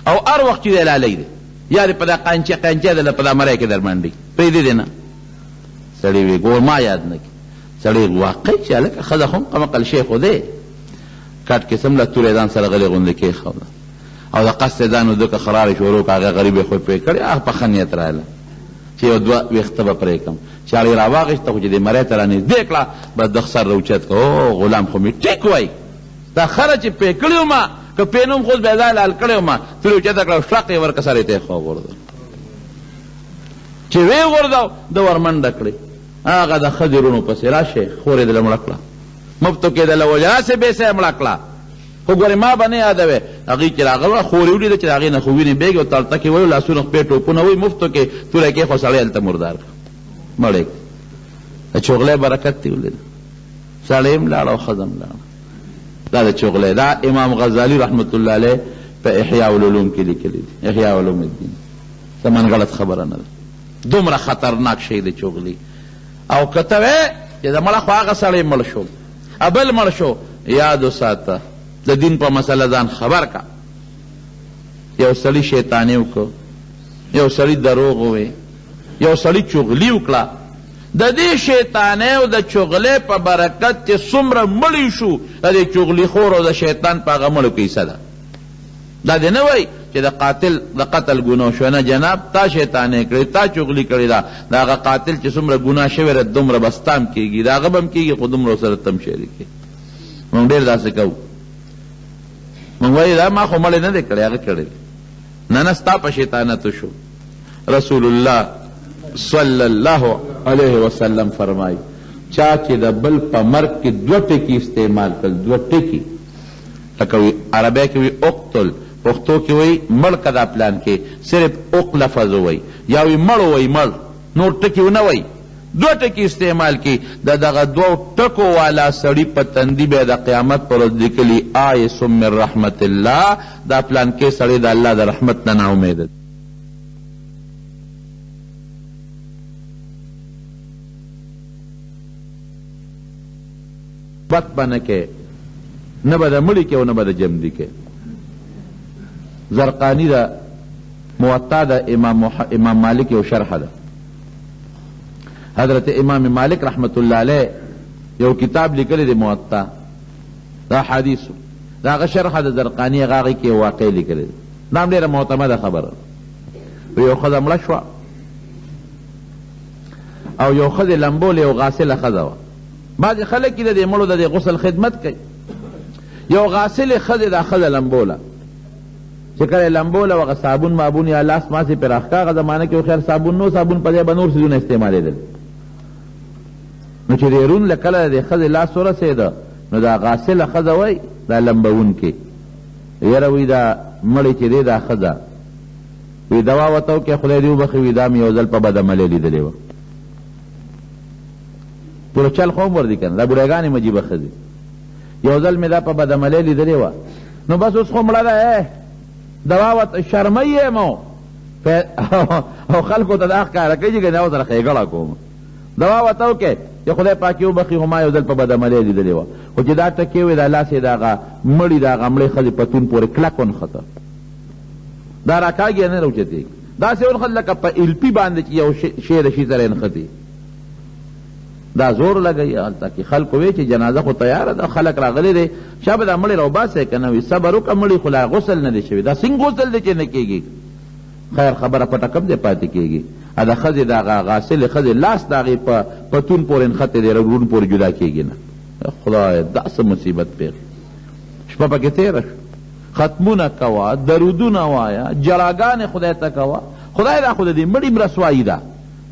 او هر وخت چې دی لالی دی یا دې په دا قانچې دله په دا مری کې در منډي پرېږدي دی نه سړی وی ګور ما یاد نه کړي سړی واقعي چې هلکه ښځه خو هم قمقل شی خو دی کټ کې سمله تورې ځان سره غلې غوندې کېښوده او د قصد ځان وده که خرارې شروع که هغه غریب یې خو پرې کړې هغه په ښه نیت راغله چې یو دوه ویښته به پرې کړم چاړې را واخېسته خو چې دې مرۍ ته را نږدې کړه بس د سر راوچت کړه او غلام خو مې ټیک وایي دا خره چې پرې کړې ومه که پېنوم خو بیا ځای لال کړې ومه ترې اوچته کړه شړق یې ورکه سر یې ته یې وغورځو چې ویې غورځاو ده ورمنډه کړې هغه د ښځې رونو پسې راشئ خور یې دله مړه کړه مفتو کې دله وجه هسې بېسه یې مړه کړه خو ګورې ما به نه یادوې هغې چې راغله خور یې ولیده چې د هغې نه خو وینې بېږي او تړته کې ویو لاسونه خپې ټوپونه وایي مفتو کې توره کې خو سړی هلته مردار کړه مړی د چغلۍ برکت دې ولیده سړی هم لاړه او ښځه هم لاړه دا د چغلۍ دا امام غزالي رحمت الله علیه په احیاء العلوم کې لیکلي دي احیاء علوم الدین څه من غلط خبره نه ده دومره خطرناک شی د چغلي او که ته وې چې د مړه خو هغه سړی مړ شو بل مړ شو یاد وساته د دین په مسله ځان خبر کا یو سړي شیطاني وکړو یو سړي دروغ ووی یو سړي چغلي وکړه د دې شیطانۍ او د چغلۍ په برکت چې څومره مړي شو د دې چغلي خور او د شیطان په هغه مړو کې حصه ده دا دې نه وایي چې د قتل ګناه شو نه جناب تا شیطانۍ کړې تا چغلي کړې ده د هغه قاتل چې څومره ګناه شوی ده دومره بس تام کېږي د هغه به هم کېږي خو دومره سره تم شریکې موږ ډېر داسې کوو موږ وایي دا ما خو مړې نه دی کړی هغه کړی نه نه ستا په شیطانتو شو رسول الله صلی الله علیه وسلم فرمایي چا چې د بل په مرګ کې دوه ټکي استعمال کړل دوه ټکي لکه عربی کې وي اقتل پښتو کې وایي مړ که دا پلان کې صرف اق لفظ وایي یا وي مړ وایي مړ نور ټکي ونه وایي دو ټکي استعمال کی د دغه دو ټکو والا سړي په تندي به د قیامت پر ورځ لیکلي آیس من رحمت الله دا پلان کې سړی د الله د رحمت نه ناامید دی بد به نه کې نه به د مړي کې او نه به د جمدي کې زرقاني د موطا د امام مالک یو شرح ده حضرت امام مالک رحمت الله علیه یو کتاب لیکلی دی موطا دا حدیثو دا هغه شرح د زرقاني هغه کې واقع لیکلی دی دا هم ډېره معتمده خبره یو ښځه مړه شوه او یو ښځې لمبولې یو غاسله ښځه وه بعضې خلک چې د دې مړو د دې غسل خدمت کوي یو غاسلې ښځې دا ښځه لمبوله چې کله لمبوله هغه صابون مابون یا لاس ماسې پرې راښکه هغه زمانه کې خو خیر صابون نو صابون په ځای به نور څیزونه استعمالېدل نو چې د رون له کله د ښځې لاس ورسېده نو دا غاسله ښځه وایي دا لمبونکې یاره وایي دا مړې چې دی دا ښځه وی دوا ورته وکړې خدای دې وبخښي وي دا مې یو ځل په بدعملۍ لیدلې وه ټوله چل خو هم ور دي که نه دا بوډاګانې مجیبه ښځې یو ځل مې دا په بدعملۍ لیدلې وه نو بس اوس خو مړه ده دوا ورته شرمۍ یم او خلکو ته دا ښکاره کوي چې ګنې ورسره ښېګړه کوم دوا ورته وکړې چې خدای پاک یې وبخښي خو ما یو ځل په بدعملۍ لیدلې وه خو چې دا ټکې وې دا لاس یې د هغه مړي د هغه مړې ښځې پتون پورې کلک ونښته دا راکاږي نه راوچتېږي داسې ونښت لکه په الپي باندې چې یو شی د شي سره یې نښتي دا زور لګوي هلته کې خلکو وی چې جنازه خو تیاره ده خلک راغلی دی شا به دا مړی راوباسئ که نه وي صبر وکړه مړي خو لا غسل نه دی شوي دا څنګه غسل دی چې نه کېږي خیر خبره پټه کم دی پاتې کېږي. د ښځې د هغه غاسلې ښځې لاس د هغې په پتون پورې نښتې دی رګون پورې جدا کېږي نه. خدای دا څه مصیبت پېښ شپه پکې تېره شو. ختمونه کوه، درودونه وایه، جراګانې خدای ته کوه. خدای دا خو د دې مړي م رسوایي ده،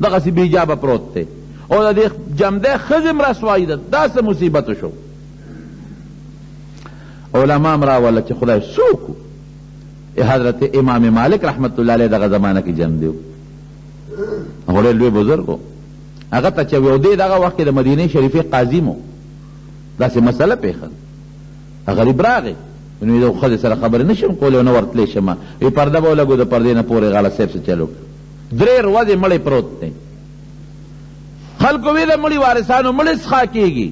دغسې بېجابه پروت دی، او د دې جمدی ښځې م رسوایي ده. دا څه مصیبت شو. علما م راوله چې خدای څوک و؟ حضرت امام مالک رحمت الله علیه دغه زمانه کې جمدی و، هغه ډېر لوی بزرګ و. هغه ته چې یو دی دغه وخت کې د مدینې شریفې قاضي م و، داسې مسله پېښه ده. غریب راغی، نو د ښځې سره خبرې نه شم کولی او نه ورتلی شم. وی پرده به ولګو، د پردې نه پورې غاله صاحب څه چلو 3 ورځې مړی پروت دی. خلکو وی د مړي وارثانو مړی څښا کېږي.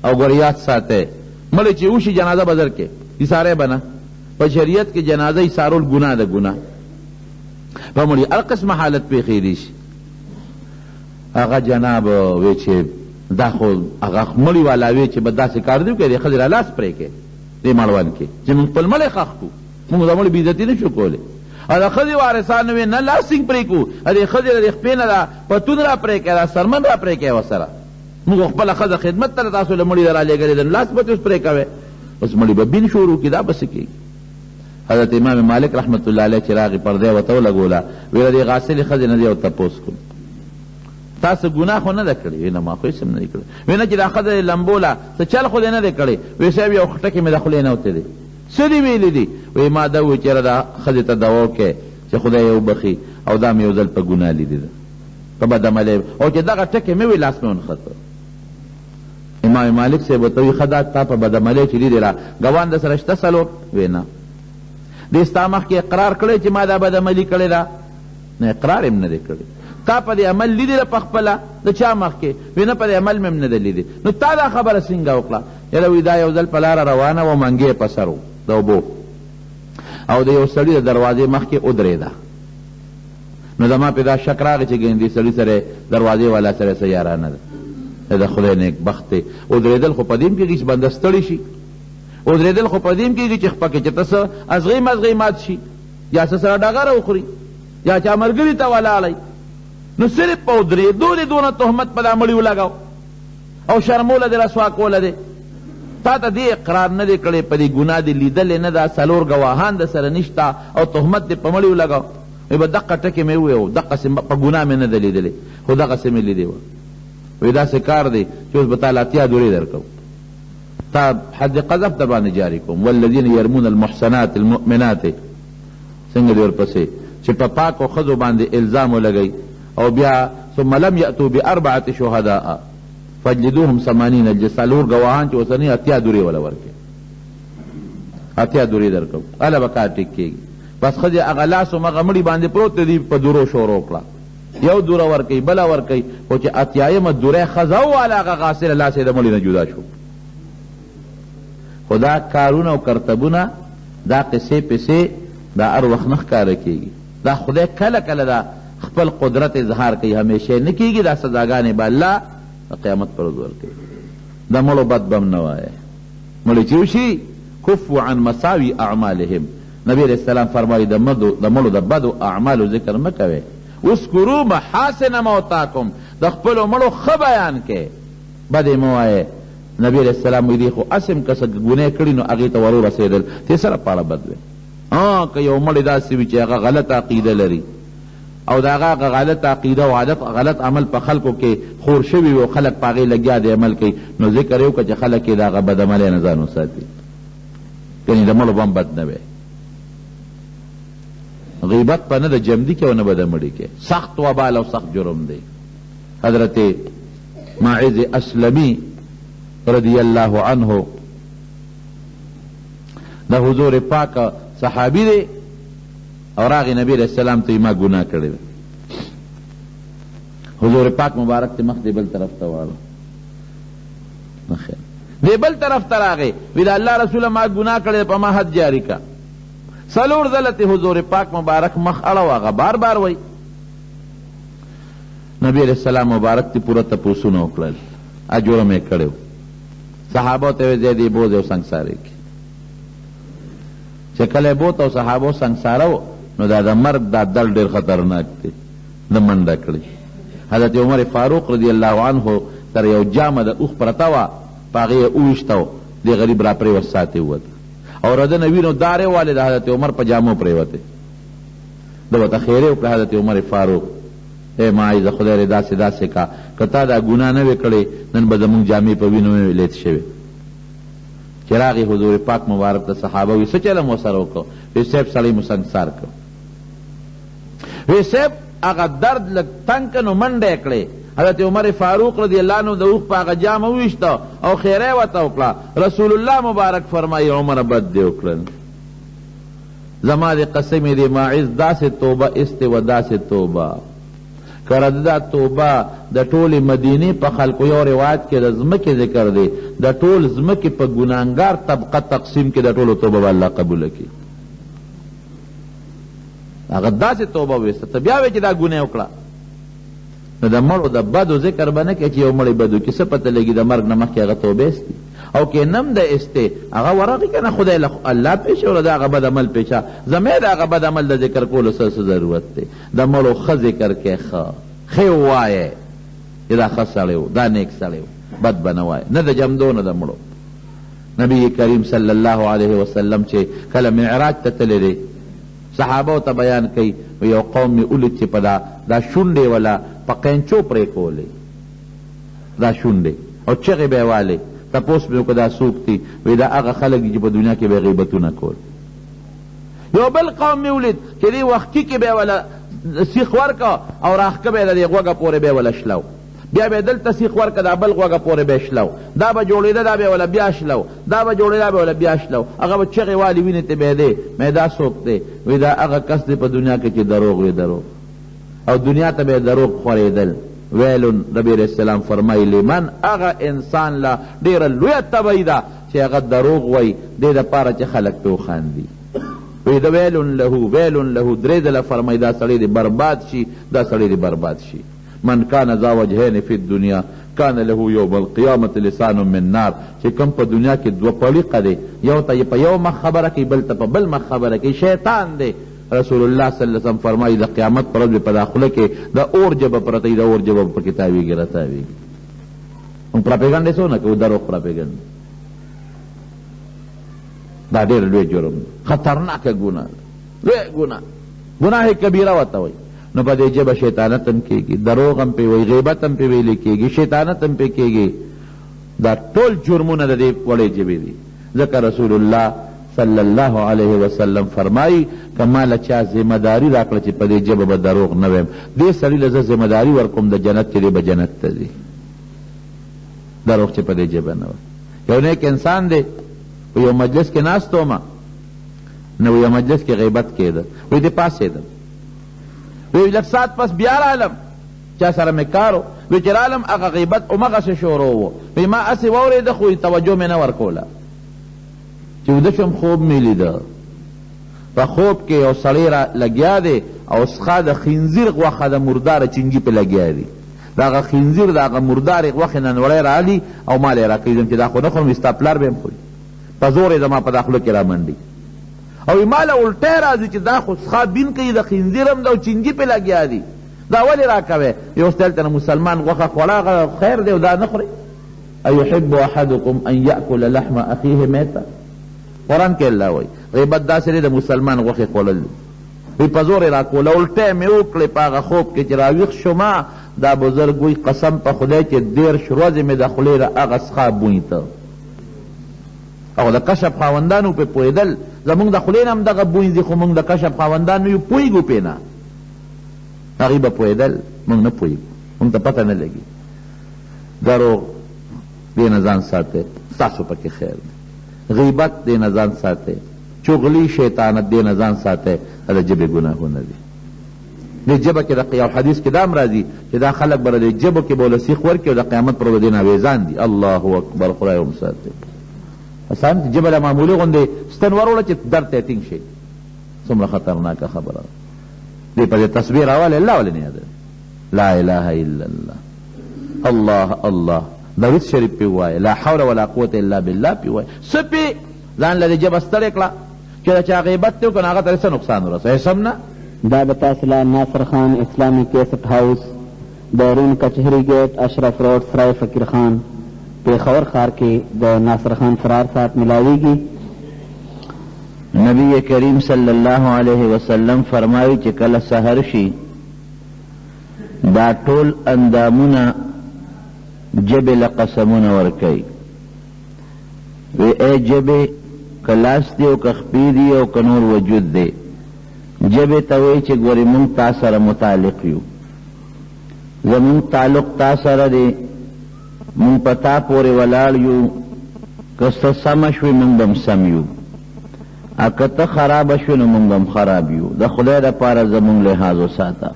او ګور یاد ساتی مړی چې وشي جنازه به درکې ایساری به نه. په شریعت کې جنازه ایسارول ګناه ده، ګناه. په مړي هر قسمه حالت پېښېدی شي. هغه جناب وی چې دا خو هغه مړي والا وی چې به داسې کار دی وکړي، د ښځې را لاس پرې کړې دې مړوند کې چې موږ خپل مړی ښخ کړو، موږ د مړي بېعزتي نه شو کولی. او د ښځې وارثانو وی نه لاس څنګه پرې کړو، د ښځې د خپې نه دا پتون را پرې کړی، دا سرمن را پرې کړی ورسره. موږ خپله ښځه خدمت ته تاسو له مړي را لېږلې ده، لاس به اوس پرې کوئ. اوس مړي به بین شروع کړي، دا به څه کېږي؟ حضرت امام مالک رحمت الله علیه چې راغی پردی ورته ولګوله، ویله دې غاسلې ښځې نه دې یو تپوس کوم، تاسو ګناه خو نه ده کړې؟ وی نه ما خو هېڅ هم نه دی کړی. وی نه چې دا ښځه دې لمبوله څه چل خو دې نه دی کړی؟ وی صاحب یو خټکې مې د خولې نه وتې دی. څه دې ویلي دي؟ وی ما دا وویل چې یاره دا ښځې ته دوا وکړې چې خدای یې وبخي، او دا مې یو ځل په ګناه لیدې ده، په بدعملۍ، او چې دغه ټکې مې وی لاس مې ونښته. امام مالک صاحب ورته وی ښه دا تا په بدعملۍ چې لیدې را ګوان در سره شته 4؟ وی نه. دې ستا مخکې اقرار کړی چې ما دا بدعملي کړې ده؟ نه اقرار یې نه دی کړی. تا په دې عمل لیدې ده پخپله د چا مخکې؟ وی نه په دې عمل مې هم نه ده لیدې. نو تا دا خبره څنګه وکړه؟ یاره وی دا یو ځل په لاره روانه وه، منګې یې په سر و د اوبو، او د یو سړي د دروازې مخکې ودرېده. نو زما پې دا شک راغی چې ګینې دې سړي سره دروازې والا سره څه یارانه ده، د خدای نیک بخت دی. ودرېدل خو په دې م کېږي چې بنده ستړی شي، ودرېدل خو په دې م کېږي چې پکې چې ته څه ازغۍ مزغۍ مات شي، یا څه سره ډغره وخوري، یا چا ملګري ته ولاړئ. نو صرف په ودرېدو دې دونه تهمت په دا مړي ولګاو او شرموله دې رسوا کوله دې. تا ته دې اقرار نه دی کړی، په دې ګناه دې لیدلې نه ده، 4 ګواهان د سره نشته، او تهمت دې په مړي ولګاو. وی به دقه ټکې مې وویو، دقسې په ګناه مې نه ده لیدلې، خو دغسې مې لیدې وه. وی داسې کار دی چې اوس به تا له 80 دورې درکوو، تا حد قذف در باندې جاری کوم. والذین یرمون المحصنات المؤمنات، څنګه دې ورپسې چې په پاکو ښځو باندې الزام ولګئ، او بیا ثم لم یأتوا ب4 شهداء فجلدوهم 80 جلدة. 4 ګواهان چې اوسنی 80 دورې وله ورکړي، 80 دورې درکوو، هله به کار ټیک کېږي. بس ښځې هغه لاس همغه مړي باندې پروت دی، په دورو شروع کړه، یو دوره ورکوي بله ورکوي، خو چې 80مه دوره ښځه وواله هغه غاسله لاس یې د مړي نه جدا شو. خو دا کارونه او کرتبونه، دا قصې پسې دا هر وخت نه ښکاره کېږي. دا خدای کله کله دا خپل قدرت اظهار کوي، همیشه نه کېږي. دا سزاګانې به الله د قیامت پر ورځ ورکوي. د مړو بد به هم نه وایه، مړي چې وشي کفو عن مساوي اعمالهم. نبی علیہ السلام فرمایي د مړو د بدو اعمالو ذکر مه کوئ. اذکروا محاسن موتاکم، د خپلو مړو ښه بیان کې، بد یې مه وایه. نبی علیہ السلام وی دی خو اسم کسه ګناه کړي نو هغې ته ور ورسېدل، دې سره پاړه بد وی. که یو مړی داسې وي چې هغه غلط عقیده لري، او د هغه غلط عقیده او غلط عمل په خلکو کې خور شوي وي او خلک په هغې لګیا دی عمل کوي، نو ذکر یې وکړه چې خلک یې د هغه بدعملۍ نه ځان وساتي، یعنې د مړو به هم بد نه وی. غیبت په نه د جمدي کې او نه به د مړي کې، سخت وبال او سخت جرم دی. حضرت ماعز اسلمی رضی اللہ عنہ دا حضور پاک صحابی دی، اور آغی نبی علیہ السلام تو ما گناہ کردے. حضور پاک مبارک تی مخ دی بل طرف توالا، دی بل طرف تر آغی وید اللہ رسول ما گناہ کردے پا ما حد جاری کا. سلور ذلتی حضور پاک مبارک مخ اڑا واغا بار بار وی. نبی علیہ السلام مبارک تی پورا تپوسو نو کرل اجورم ایک کردے. صحابو ته زیدی بوز او سنگساری کی چکل بوت او صحابو سنگسارو نو دا د مرګ دا دل ډېر خطرناک دی، د منډه کړي. حضرت عمر فاروق رضی الله عنه تر یو جامه د اوښ پرته وه، په هغې یې وویشته و، دې غریب را پرېوت ساتې ووت، او رده نه وینو دارې والې د حضرت عمر په جامو پرېوتې. ده ورته خیرې وکړه حضرت عمر فاروق، ای معاذ خدای دې داسې داسې کا، که تا دا ګناه نه وې کړې نن به زمونږ جامې په وینو نه وې لیت شوې. چې راغی حضور پاک مبارک ته صحابه وي څه چله مو سره وکړو؟ وی صاحب سړی مو سنګسار کړ. وی صاحب هغه درد لږ تنګ که نو منډه یې کړې. حضرت عمر فاروق رضی الله عنه د اوښ په هغه جامه وویشته او خیره یې ورته وکړه. رسول الله مبارک فرمایي عمر بد دې وکړل، زما د قسمې د ماعز داسې توبه استې و داسې توبه که دا توبه د ټولې مدینې په خلکو یو روایت کې د ځمکې ذکر دی، د ټول ځمکې په ګناهګار طبقه تقسیم کې د ټولو توبه به الله قبوله کړي. هغه داسې توبه ویسته، ته بیا وایې چې دا ګناه وکړه. نو د مړو د بدو ذکر به نه کوې چې یو مړی بدو کې څه پته لګي د مرګ نه مخکې هغه توبه استي، او که نم د استې هغه ورغې که نه خدای الله پیشه وله د هغه بد عمل پیشه، زمې د هغه بد عمل د ذکر کولو څه ضرورت دی. د مړو ښه ذکر کې ښه ووایې چې دا ښه سړی و، دا نیک سړی و، بد به نه وایې، نه د جمدو نه د مړو. نبی کریم صلی الله علیه وسلم چې کله معراج ته تللی دی، صحابو ته بیان کوي، یو قوم مې ولید چې په دا شونډې ولا په قینچو پرې کولې، دا شونډې او چغې به یې والې. تپوس مې وکړه دا څوک دي؟ وایي دا هغه خلک دي چې په دنیا کې به یې غیبتونه کول. یو بل قوم مې ولید چې دې وختي کې به یې وله سیخ ورکه او راښکه به یې د دې غوږه پورې به یې وله شلو، بیا به یې دلته سیخ ورکه دا بل غوږه پورې به یې شلو، دا به جوړېده دا به یې وله بیا شلو، دا به جوړېده به وله بیا شلو، هغه به چغې والي وینې ته به یې دی. مې دا څوک دی؟ وایي دا هغه کس دی په دنیا کې چې دروغ وي دروغ، او دنیا ته به یې دروغ خورېدل. ویلون نبی علیہ السلام فرمایي لمن هغه انسان لا ډېره لویه تبعی ده چې هغه دروغ وایي دې دپاره چې خلک پې وخاندي. وی دا ویلون له درې ځله فرمایي دا سړی دې برباد شي، دا سړی دې برباد شي. من کان ذا وجهین فی الدنیا کان له یوم القیامة لسان من نار، چې کوم په دنیا کې دوه پړیقه دی، یو ته په یو مخ خبره کوي، بل ته په بل مخ خبره کوي، شیطان دی. رسول الله صلی الله علیه وسلم فرمایي د قیامت پر ورځ په داخله کې د اور جبه پرته وي، د اور جبه په کې تاویږي راتاویږي. موږ پراپیګنډې څو نه کوو، دروغ پراپیګنډ دا ډېر لوی جرم، خطرناکه ګناه، لوی ګناه کبیره ورته وایي. نو په دې جبه شیطانت هم کېږي، دروغ هم پې وایي، غیبت هم پې ویلې کېږي، شیطانت هم پې کېږي. دا ټول جرمونه د دې وړې جبې دي. ځکه رسول الله صلی الله علیه وسلم فرمایي که ما له چا ذمه داري راکړه چې په دې ژبه به دروغ نه ویم، دې سړي له زه ذمه داري ورکوم د جنت چې دی به جنت ته ځي، دروغ چې په دې ژبه نه وي. یو نیک انسان دی، په یو مجلس کې ناست وم، نو یو مجلس کې غیبت کېده، وایي دې پاڅېدم، وایي لږ ساعت پس بیا رالم، چا سره مې کار و، وایي چې رالم هغه غیبت همغسې شروع و، وایي ما هسې واورېده خو توجه مې نه ورکوله. چې وده شم خوب مې لیده، په خوب کې یو سړی را لګیا دی او څخه د خنزیر غوښه د مرداره چینګي پې لګیا دي، د هغه خنزیر د هغه مردارې غوښې ننوړی راغلي او ما له یې راکوي چې دا خو نه خورم، ستا پلار به یم خوري، په زور یې زما په داخلو کې را منډي، او ما له الټی راځي چې دا خو څخه بین کوي، د خنزیر هم ده او چینګي پې لګیا دي، دا ولې راکوې؟ یو ستل ته مسلمان غوښه خوړه هغه خیر دی او دا نه خوري. ایحب احدکم ان یأکل لحم اخیه میته، قرآن کې الله وایي غیبت داسې دی د مسلمان غوښې خوړل دي. وی په زور یې راکوله، الټی مې وکړې په هغه خوب کې چې راویښ شوما، دا بزرګ وایي قسم په خدای چې 13 ورځې مې د خولې را هغه څخه بوی ته، او د کشف خاوندانو پې پوهېدل، زمونږ د خولې نه هم دغه بوی ځي، خو مونږ د کشف خاوندانو یو پوهېږو پې نه، هغوی به پوهېدل، مونږ نه پوهېږو، مونږ ته پته نه لګي. دروغ دې نه ځان ساتئ، ستاسو پکې خیر دی. غیبت دې نه ځان ساتئ، چغلي شیطانت دې نه ځان ساتئ، دا ژبې ګناهونه دي. دې ژبه کې د یو حدیث کې دا هم راځي چې دا خلک به د ژبو کې به له سیخ ورکړي او د قیامت پر ورځ دې ناویزان دي. الله اکبر، خدای هم ساتئ. اسان ژبه له معمولي غوندې ستن وروړه چې درد ته ټینګ شي، څومره خطرناکه خبره ده. دې په دې تصویر راواله الله ولې نه یادوي؟ لا اله الا الله، الله الله، درود شریف پې ووایه، لا حول ولا قوة الا بالله پې ووایه. څه پې ځان له دې ژبه ستړې کړه چې د چا غیبت دی وکړو هغه ته څه نقصان ورسوي سم نه. دا به تاسو له ناصر خان اسلامي کیسټ هاوس بیرون کچهری گیٹ اشرف روڈ سرای فقیر خان پیښور ښار کې د ناصر خان فرار صاحب ملاویږي. نبی کریم صلی الله علیه وسلم فرمایي چې کله سحر شي دا ټول اندامونه جبې له قسمونه ورکوي. وی ای جبې که لاس دی او که خپې دي او که نور وجود دی، جبې ته وایي چې ګورې مونږ تا سره متعلق یو، زمونږ تعلق تا سره دی، مونږ په تا پورې ولاړ یو، که څه سمه شوې مونږ به هم سم یو، که ته خرابه شوې نو مونږ هم خراب یو. د خدای دپاره زمونږ لحاظ وساته.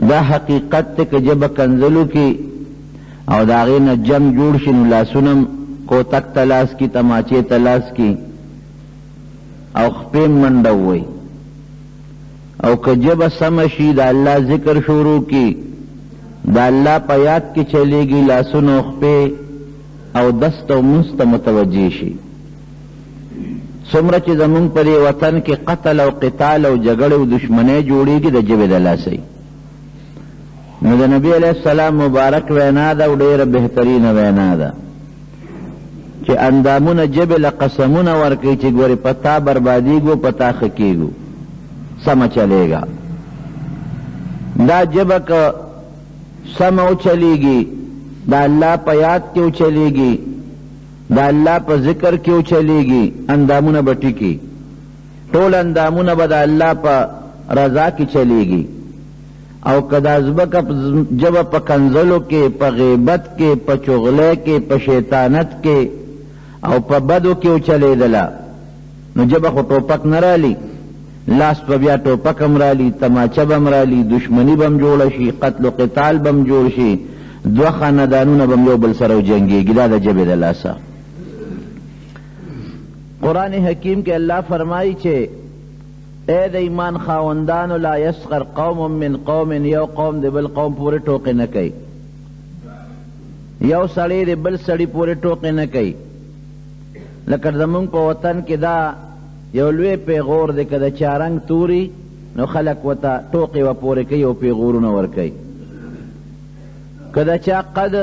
دا حقیقت ته که جبه کنزلو کی او دا غی نه جنگ جوړ شي نو لاسونم کوتک تلاس کی تماچے تلاس کی او خپیم منډه ووی. او که جبه سم شي دا الله ذکر شروع کی دا الله په یاد کې چلیږي لاسونو خپې او دست او منځ ته متوجه شي. څومره چې زمونږ په دې وطن کې قتل او قتال او جګړې او دشمنۍ جوړېږي د ژبې د لاسه نو د نبی علیہ السلام مبارک وینا ده او ډیره بهترینه وینا ده چې اندامونه ژبې له قسمونه ورکوي چې ګورې په تا بربادېږو په تا ښه کېږو سمه چلیږه. دا ژبه که سمه وچلیږي د الله په یاد کې وچلیږي د الله په ذکر کې وچلیږي اندامونه به ټیکي، ټول اندامونه به د الله په رضا کې چلیږي. او که دا ژبه په کنزلو کې په غیبت کې په چغلۍ کې په شیطانت کې او په بدو کې وچلیدله نو ژبه خو ټوپک نه رالی، لاس په بیا ټوپک هم رالی، تماچه به هم رالی، دشمنی به هم جوړه شي، قتل و قتال به هم جوړ شي، دوه خاندانونه به هم یو بل سره وجنګېږي. دا د ژبې د لاسه. قرآن حکیم کې الله فرمایي چې اے د ایمان خاوندانو لا یسخر قوم من قوم، یو قوم د بل قوم پورې ټوقې نه کوي، یو سړی د بل سړی پورې ټوقې نه کوي. لکه زمونږ په وطن کې دا یو لوی پیغور دی که د چا رنګ توري نو خلک ورته ټوقې و پورې کوي او پیغورونه ورکوي. که د چا قد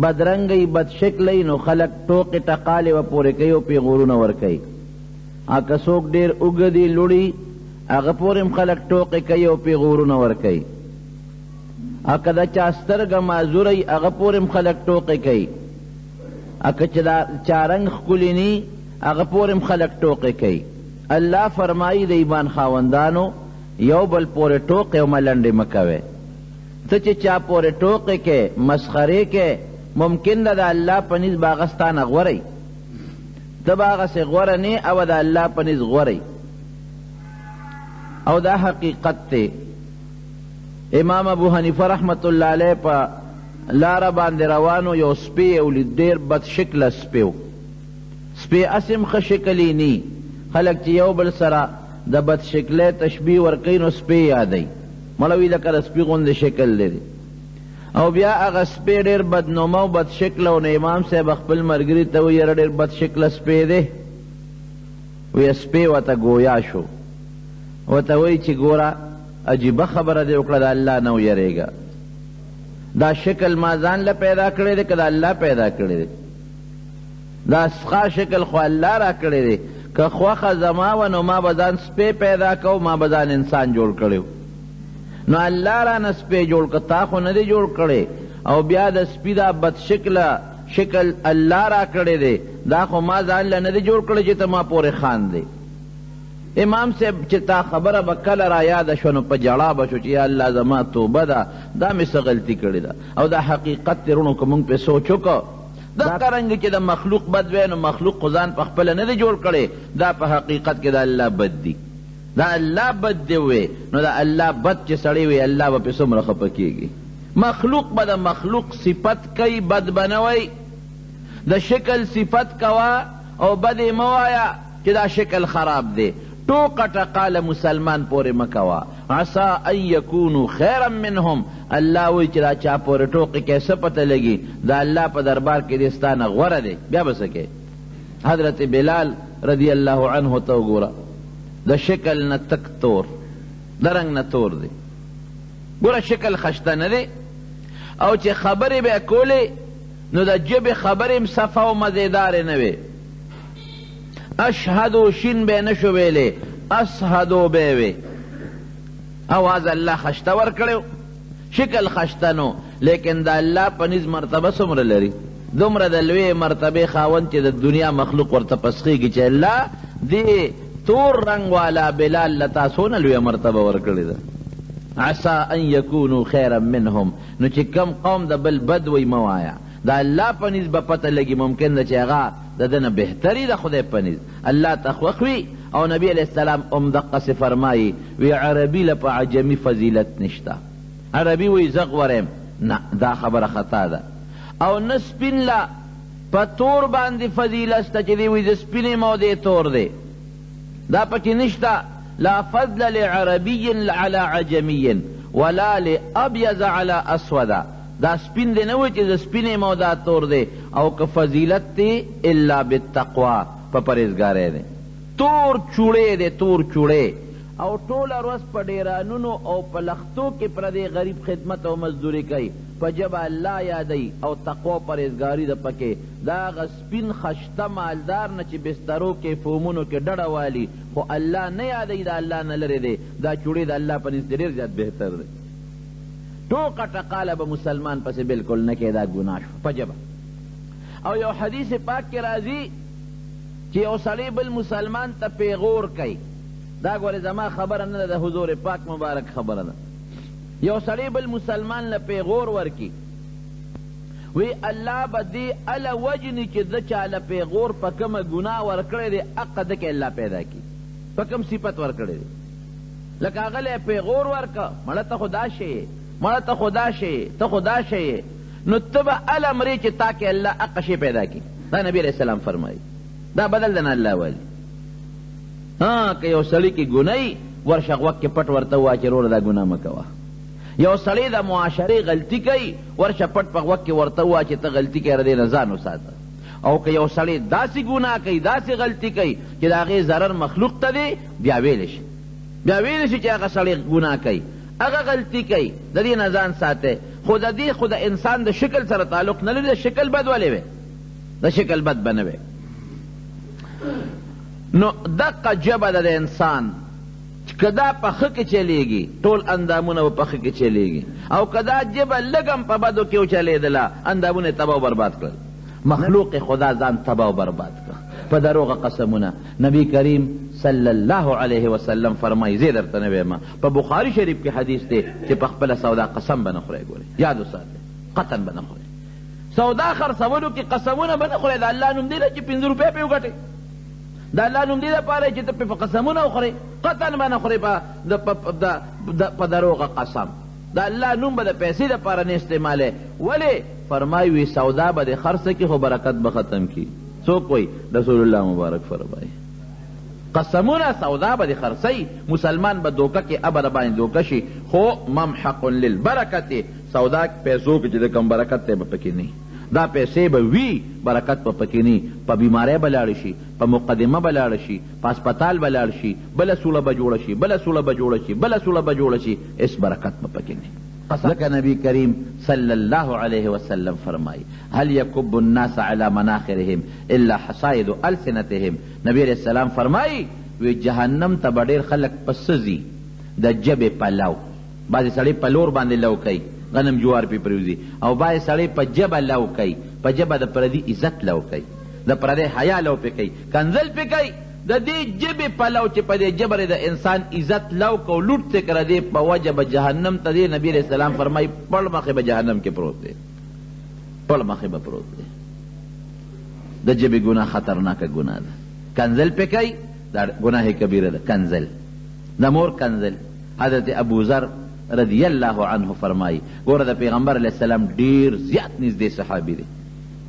بدرنګی بدشکلی نو خلک ټوقې ټقالې و پورې کوي او پیغورونه ورکوي. که څوک ډېر اوږدي لوړي هغه پورې هم خلک ټوقې کوي او پیغورونه ورکوي. که د چا سترګه معذوری هغه پورې هم خلک ټوقې کوي. که چې دا چا رنګ ښکلي ني هغه پورې هم خلک ټوقې کوي. الله فرمایي د ایمان خاوندانو یو بل پورې ټوقې او ملنډې مه کوئ. ته چې چا پورې ټوقې کې مسخرې کې ممکن ده د الله په نزد به هغه ستا نه غوری، ته به هغسې غوره نه او د الله په نزد غوری. او دا حقیقت دی. امام ابو حنیفه رحمت الله علیه په لاره باندې روانو یو سپی ولید، ډېر بد شکله سپی و. سپی اسم ښه شکلی نی، خلک چې یو بل سره د بد شکلی تشبیه ورکوي نو سپی یادوي، مړوي لکه د سپي غوندې شکل لري. او بیا هغه سپی ډېر بدنومه او بد شکله و نو امام صاحب خپل ملګري ته وایي یاره ډېر بد شکله سپی دی. وی سپی ورته ګویا شو، ورته وایي چې ګوره عجیبه خبره دې وکړه د الله نه ویرېږه. دا شکل ما ځان له پیدا کړی دی که د الله پیدا کړی دی؟ دا سخا شکل خو الله را کړی دی. که خوښه زما وه نو ما به ځان سپی پیدا کو، ما به ځان انسان جوړ کړی. نو الله را نه سپی جوړ که تا خو نه دی جوړ کړی. او بیا د سپي دا بد شکله شکل الله را کړی دی، دا خو ما ځان له نه دی جوړ کړی چې ته ما پورې خاندې. امام صاحب چې تا خبره به کله را یاده شوه نو په جړا به شو چې یا الله زما توبه ده، دا مې څه غلطي کړې ده. او دا حقیقت دی رونو که مونږ پې سوچ وکړو دا څرنګه چې د مخلوق بد وی نو مخلوق خو ځان په خپله نه دی جوړ کړی، دا په حقیقت کې د الله بد دی. دا الله بد دی وی نو دا الله بد چې سړی وی الله به پې څومره خفه کېږي. مخلوق به د مخلوق صفت کوي، بد به نه وی. د شکل صفت کوا او بد یې مه وایه چې دا شکل خراب دی. ټوقه ټقاله مسلمان پورې مه کوه. عسا ان یکونو خیرا منهم، الله وی چې دا چا پورې ټوقې کې څه پته لګي دا الله په دربار کې دې ستا نه غوره دی. بیا به څه کوې؟ حضرت بلال رضی اللہ عنہ تو گورا دا شکل نا تک تور دا رنگ نا تور دی گورا شکل خشتا ندی او چه خبری بے کولی نو دا جب خبریم صفا و مزیدار نوی اشہدو شین بے نشو بیلے اسہدو بے وی آواز اللہ خشتا ور کڑیو شکل خشتا نو لیکن دا اللہ پنیز مرتبہ سمر لری دمر دلوی مرتبه خاون چې د دنیا مخلوق ورته پسخیږي چې الله دې تور رنگ والا بلال لتا سونه لوی مرتبه ورکړي ده عسى ان يكونوا خيرا منهم نو چې کم قوم د بل بدوی موایا دا الله پنیز به پته لګي ممکن ده چې هغه د دنه بهتري د خدای پنیز الله تخوخوي او نبی علیہ السلام دقه سے فرمایي وی عربی لپا عجمی فضیلت نشتا عربی وی زغ ورم نه دا خبره خطا ده او نسپین لا پا تور باندی فضیلت تا چی دیوی دا سپینی مودی تور دی دا پکی نشتا لا فضل لعربی على عجمی ولا لابیض على اسودا دا سپین دی نوی چی دا سپینی مودا تور دی او که فضیلت تی الا بالتقوی پا پریزگاره دی تور چوڑے دی تور چوڑے او ټول روز په ډیرانونو او په لختو کې پر دې غریب خدمت او مزدوری کوي په جب الله یادی او تقوا پرهیزګاری د پکې دا غسپین خشته مالدار نه چې بسترو کې فومونو کې ډډه والی خو الله نه یادی دا الله نه لري دی دا چوړې د الله په نزد ډېر زیات بهتر دی ټوکه ټقاله به مسلمان پسې بالکل نه کې دا ګناه شو په جبه او یو حدیث پاک کې راځي چې یو سړی بل مسلمان ته پیغور کوي دا گوری زما خبر نه ده حضور پاک مبارک خبر ده یو سړی بل مسلمان له پیغور ورکی وی الله به دې اله وجني چې د چا له پیغور په کومه ګناه ورکړی دی حق ده کې الله پیدا کی په کوم صفت ورکړی دی لکه هغه له پیغور ورکه مړه ته خدا شي مړه ته خدا شي ته خدا شي نو ته به اله مرې چې تا کې الله حق شي پیدا کی دا نبی علیہ السلام فرمایي دا بدل ده نه الله والی که یو سړی کی گناهی ورشه وقت کې پټ ورته وا چې وروره دا ګناه مه کوه یو سړی د معاشرې غلطي کوي ورشه پټ په وقت کې ورته وا چې ته غلطي کوې ردې نه ځان وساته او که یو سړی داسې ګناه کوي داسې غلطي کوي چې د هغې ضرر مخلوق ته دی بیا ویلی شي بیا ویلی شي چې هغه سړی ګناه کوي هغه غلطي کوي د دې نه ځان ساته خو د دې خو د انسان د شکل سره تعلق نه لري د شکل بد ولې وی د شکل بد به نه وی نو دقه جبه ده د انسان که دا په ښه کې چلیږي ټول اندامونه به په ښه کې چلیږي او که دا جبه لږم په بدو کې وچلیدله اندامونه یې تباه و برباد کړل مخلوق خدا ځان تباه و برباد کړ په دروغه قسمونه نبی کریم صلی الله علیه وسلم فرمایي زه درته نه وایم په بخاري شریف کې حدیث دی چې په خپله سودا قسم به نه خورئ ګورئ یاد وساتئ قطن به نه خورئ سودا خرڅولو کې قسمونه به نه خورئ د الله نوم دی چې 5 روپۍ پې وګټئ دا الله نوم دې دپاره چې ته په قسمونه وخورې قطعا به نه خورې په دروغه قسم دا الله نوم به د پیسې دپاره نه استعمالوې ولې فرمایي وي سودا به دې خرڅه کړي خو برکت به ختم کړي څوک وایي رسول الله مبارک فرمایي قسمونه سودا به دې خرڅوي مسلمان به دوکه کې ابر باندې دوکه شي خو ممحق للبرکت سودا پیسو کې چې د کم برکت دی به پکې نه دا پیسې به وي برکت په پکې نه په بیماری به لاړ شي په مقدمه به لاړ شي په هسپتال به لاړ شي بله سوله به جوړه شي بله سوله به جوړه شي بله سوله به جوړه شي هېڅ برکت به پکې نه ځکه نبی کریم صلی الله علیه وسلم فرمایي هل یکب الناس علی مناخرهم الا حصائد السنتهم نبی علیہ السلام فرمایي وی جهنم ته به ډېر خلک پسه ځي د ژبې پلو بعضې سړی په لور باندې لو کوي غنم جوار پی پریوزی او باید سړی په جبه لو کوي په جبه د پردي عزت لو کوي د پردي حیا لو پی کوي کنزل پی کوي د دې جبې په لو چې په دې جبه د انسان عزت لو کو لوټ څه کړه دې په وجه به جهنم ته دی نبی علیہ السلام فرمایي پړ مخې به جهنم کې پروت دی پړ مخې به پروت دی د جبې ګناه خطرناکه ګناه ده کنزل پی کوي دا ګناه کبیره ده کنزل د مور کنزل حضرت ابو ذر رضی اللہ عنہ فرمائی گورا دا پیغمبر علیہ السلام دیر زیاد نزدې صحابی دی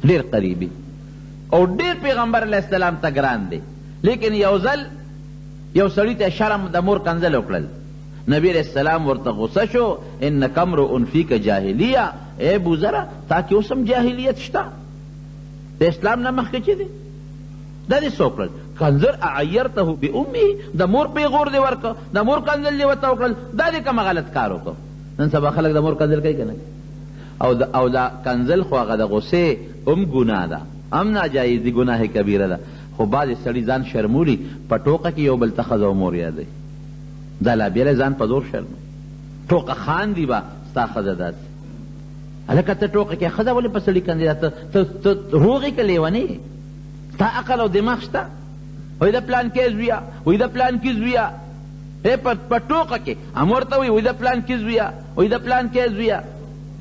دیر قریبی او دیر پیغمبر علیہ السلام تا گران دی لیکن یو ځل یو سړي ته شرم د مور کنزل وکړل نبی علیہ السلام ورته غصه شو انک امرؤ فیک جاهلیه اے ابو ذر تا کې اوسم جاهلیت شته د اسلام نه مخکې چې دی دا دې څه وکړل کنزر اعیرته بامه، د مور پیغور دی ورکه، د مور کنزل دی ورته وکړل، دا دې کومه غلط کار وکړو. نن سبا خلک د مور کنزل کوي که نه؟ او دا کنزل خو هغه د غصې هم ګناه ده، هم ناجایز دي، ګناه کبیره ده. خو بعضې سړي ځان شرمولي، په ټوقه کې یو بل ته ښځه او مور یادوي. دا لا بیله ځان په زور شرموي، ټوقه خاندي به ستا ښځه داسې. هلکه ته ټوقه کې ښځه ولې په سړي کنځي؟ ته روغ یې که لیونی؟ ستا عقل او دماغ شته؟ وایي د پلان کې زویه، وایي د پلان کې زویه، په ټوقه کې امور ته وایي د پلان کې زویه، وایي د پلان کې زویه.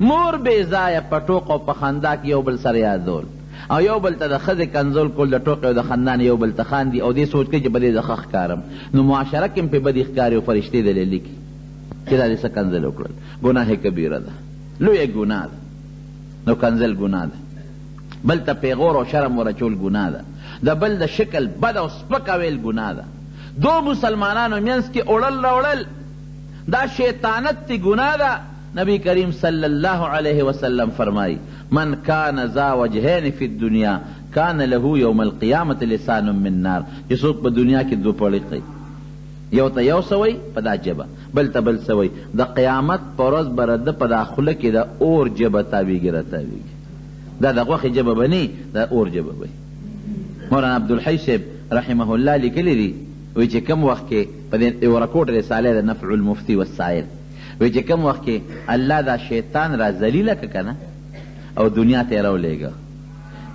مور بې ځایه په ټوقه او په خندا کې یو بل سره یادول او یو بل ته د ښځې کنزول کول، د ټوقې او د خندا نه یو بل ته خاندي او دې سوچ کوي چې به دې زه ښه ښکارم. نو معاشره کې هم پې بدې ښکاري او فرشتې دلې لیکي چې دا دې څه کنزل وکړل. ګناه کبیره ده، لویه ګناه ده. نو کنزل ګناه ده، بل ته پیغور او شرم ورچول ګناه ده، د بل د شکل بد او سپکه ویل ګناه ده. دو مسلمانانو منځ کې اوړل راوړل دا شیطانت تی ګناه ده. نبی کریم صلی اللہ علیہ وسلم فرمائی من کان ذا وجہین فی الدنیا کان له یوم القیامت لسان من نار. چې څوک په دنیا کې دو پړی کوي، یو ته یو سوی په دا جبه، بل ته بل سوی، د قیامت په ورځ به رده په دا خوله کې د اور جبه تاویږي راتاویږي. دا د غوښې جبه به نه، دا اور جبه به. مولانا عبدالحی صاحب رحمه الله لیکلی دي، وایي چې کم وخت کې په دې ورکوټ رساله د نفع المفتی والسائل، وایي چې کم وخت کې الله دا شیطان را ذلیله که که نه او دنیا ته یې راولېږه،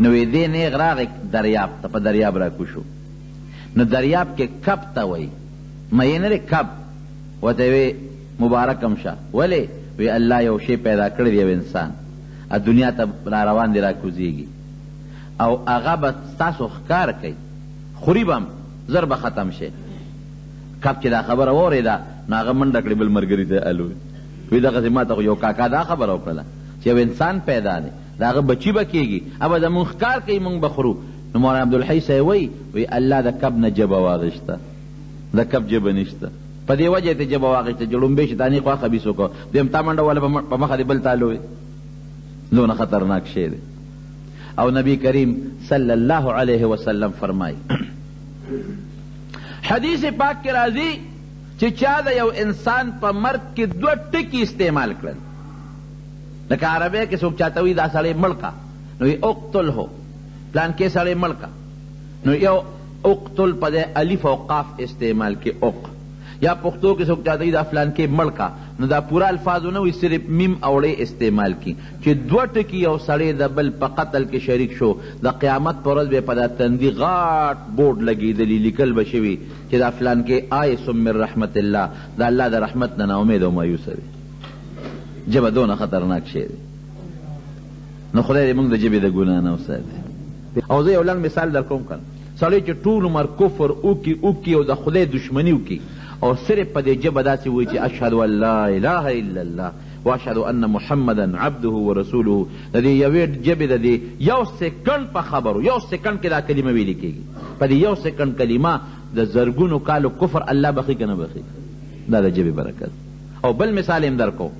نو وایي دې نیغ راغی دریاب ته، په دریاب را کوشو. نو دریاب کې کب ته وایي مې نه دی کب، ورته وی مبارکم شه. ولې؟ وی الله یو شی پیدا کړی دی، یو انسان دنیا ته را روان دی، را کوزیږي او هغه به ستاسو ښکار کوي، خوري به هم زر به ختم شي. کب چې دا خبره واورېده نو هغه منډه کړې بل ملګري ته الوی، وی دغسې ما ته خو یو کاکا دا خبره وکړله چې یو انسان پیدا دی، د هغه بچي به کېږي، هغه به زمونږ ښکار کوي، مونږ به خورو. نو مولانا عبدالحی صاحب وی الله د کب نه جبه واغېسته، د کب جبه نشته، په دې وجه ته جبه واغېسته چې لومبې شیطاني خوا خبیث وکړو، دویم تا منډه واله په مخه دې بل ته الوی. دونه خطرناک شی دی. او نبی کریم صلی اللہ علیہ وسلم فرمائی حدیث پاک کے راضی چې چا د یو انسان په مرګ کې دوه ټکي استعمال کړل، لکه عربی کې څوک چاته وي دا سړی مړ کا، نو یې اقتله، پلان کې سړی مړ کا، نو یو اقتل په دې الف او قاف استعمال کې اوق، یا پښتو کې څوک چاته وي دا فلان کې مړ کا، نو دا پورا الفاظو نه وي، صرف میم اوړې استعمال کی چې دوه ټکي یو سړی د بل په قتل کې شریک شو، د قیامت پر ورځ به په دا تندي غاټ بورډ لګېدلی، لیکل به شوي چې دا فلان کې آیس من رحمت الله، دا الله د رحمت نه ناامید او مایوسه دی. ژبه دونه خطرناک شی دی. نو خدای دې موږ د ژبې د ګناه نه وساتي. او زه یو لنډ مثال در کوم کن، سړی چې ټول عمر کفر وکي او د خدای دشمني وکي او صرف په دې ژبه داسې وایي چې اشهد ان لا اله الا الله واشهد ان محمدا عبده ورسوله، د دې یوې ژبې د دې یو سیکنډ په خبرو، یو سیکنډ کې دا کلمه ویلې کېږي، په دې یو سیکنډ کلمه د زرګونو کالو کفر الله بخي که نه بخي. دا د ژبې برکت. او بل مثال هم در کو،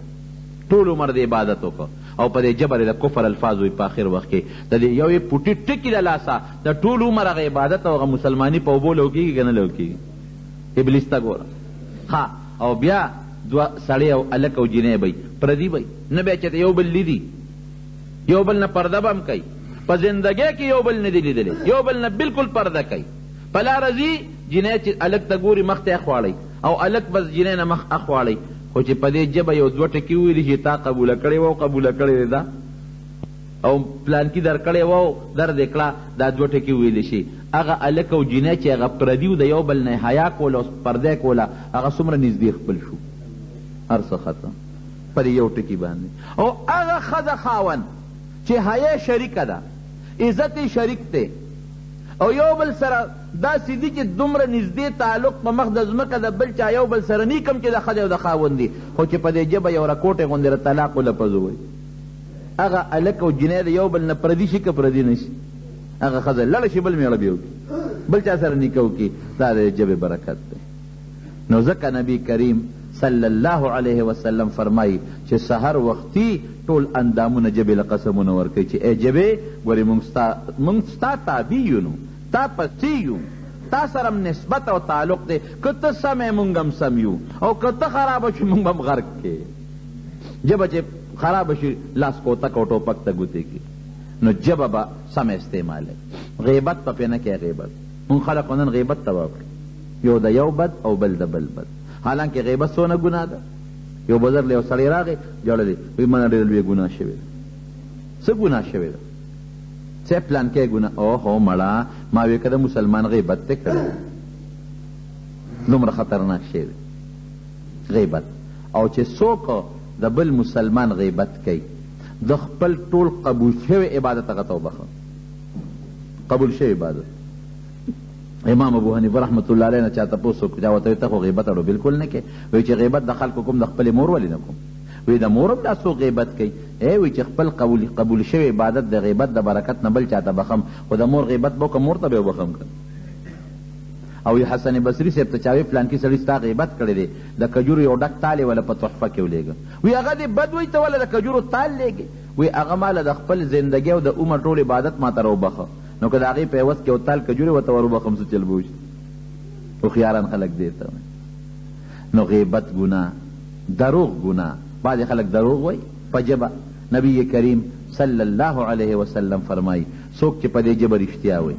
ټول عمر د عبادت وکړه او په دې ژبه د کفر الفاظ وي، په آخر وخت کې د دې یوې پوټي ټکي د لاسه د ټول عمر هغه عبادت او هغه مسلماني په اوبو لوکېږي که نه لوکېږي؟ ابلیس ته ګوره. ها او بیا دوه سړی او الک او جینۍ بی پردي بی، نه بیا چې یو بل لیدي، یو بل نه پرده به هم کوي، په زندګۍ کې یو بل نه دی لیدلی، یو بل نه بالکل پرده کوي. په لاره ځي جینۍ چې الک ته ګوري مخ ته اخواړی او الک بس جینۍ نه مخ اخواړی، خو چې په دې ژبه یو دوه ټکي وویلي چې تا قبوله کړې وه او قبوله کړې ده او پلانکي در کړې وه در دې کړه، دا دوه ټکي ویلی شي. هغه الک او جینۍ چې هغه پردي د یو بل نه حیا کوله او پرده کوله، هغه څومره نږدې خپل شو، هر څه ختم په دې یو ټکي باندې. او هغه ښځه خاوند چې حیا شریکه ده، عزت شریک دی او یو بل سره داسې دي چې دومره نږدې تعلق په مخ د ځمکه د بل چا یو بل سره نی کم چې د ښځې او د خاوند دي، خو چې په دې ژبه یو رکوټې غوندې د طلاق لفظ وایي، هغه الک او جینۍ د یو بل نه پردي شي که پردي نه شي، هغه ښځه لړه شي بل میړه بیا وکړي، بل چا سره نیکه وکړي. دا د ژبې برکت دی. نو ځکه نبی کریم صلی الله علیه وسلم فرمایي چې سحر وختي ټول اندامونه ژبې له قسمونه ورکوي چې ای ژبې ګورې موږ ستا تابع یو، نو تا پسې یو، تا سره نسبت او تعلق دی، که ته سم یې مونږ هم سم یو، او که ته خرابه شي مونږ هم غرق کې. ژبه چې خرابه شي لاس کوتک او ټوپک ته ګوتې کي، نو ژبه به سم استعماله. غیبت په پې نه کې غیبت. مونږ خلق نن غیبت ته واکړو، یو د یو بد او بل د بل بد، حالانکه غیبت څونه ګناه ده. یو بزرګ یو سړی راغی ژړلی، وایي مانه ډېره لویه ګناه شوې ده. څه ګناه شوې ده؟ څه پلان کې ګناه؟ اوهو مړه، ما وی که د مسلمان غیبت ته کړی، دومره خطرناک شی دی غیبت. او چې څوک د بل مسلمان غیبت کوي، د خپل ټول قبول شوی عبادت هغه ته وبخه، قبول شوی عبادت. امام ابو حنیفه رحمت الله علیه نه چا تپوس وکړ، چا ورته وایي ته خو غیبت اړو بالکل نه کوې. وایي چې غیبت د خلکو کوم، د خپلې مور ولې نه کوم؟ وایي د مور هم دا څوک غیبت کوي. وایي چې خپل قبول شوی عبادت د غیبت د برکت نه بل چاته بخم، خو د مور غیبت به وکړم، مور ته به یې وبخم که. او حسن بصري صاحب ته چا وایي فلانکي سړي ستا غیبت کړی دی، د کجورو یو ډک تال یې وله په تحفه کې ولېږه. وایي هغه دې بد وایي ته وله د کجورو تال لېږې؟ وایي هغه ماله د خپل زندګۍ او د عمر ټول عبادت ما ته راوبخه، نو که د هغې په عوض کې یو تال کجورې ورته ور وبخم څه چل به وشي؟ هوښیاران خلک دې ته وایي. نو غیبت ګناه، دروغ ګناه. بعضې خلک دروغ وایي په ژبه. نبی کریم صلی الله علیه وسلم فرمایي څوک چې په دې ژبه رښتیا وایي،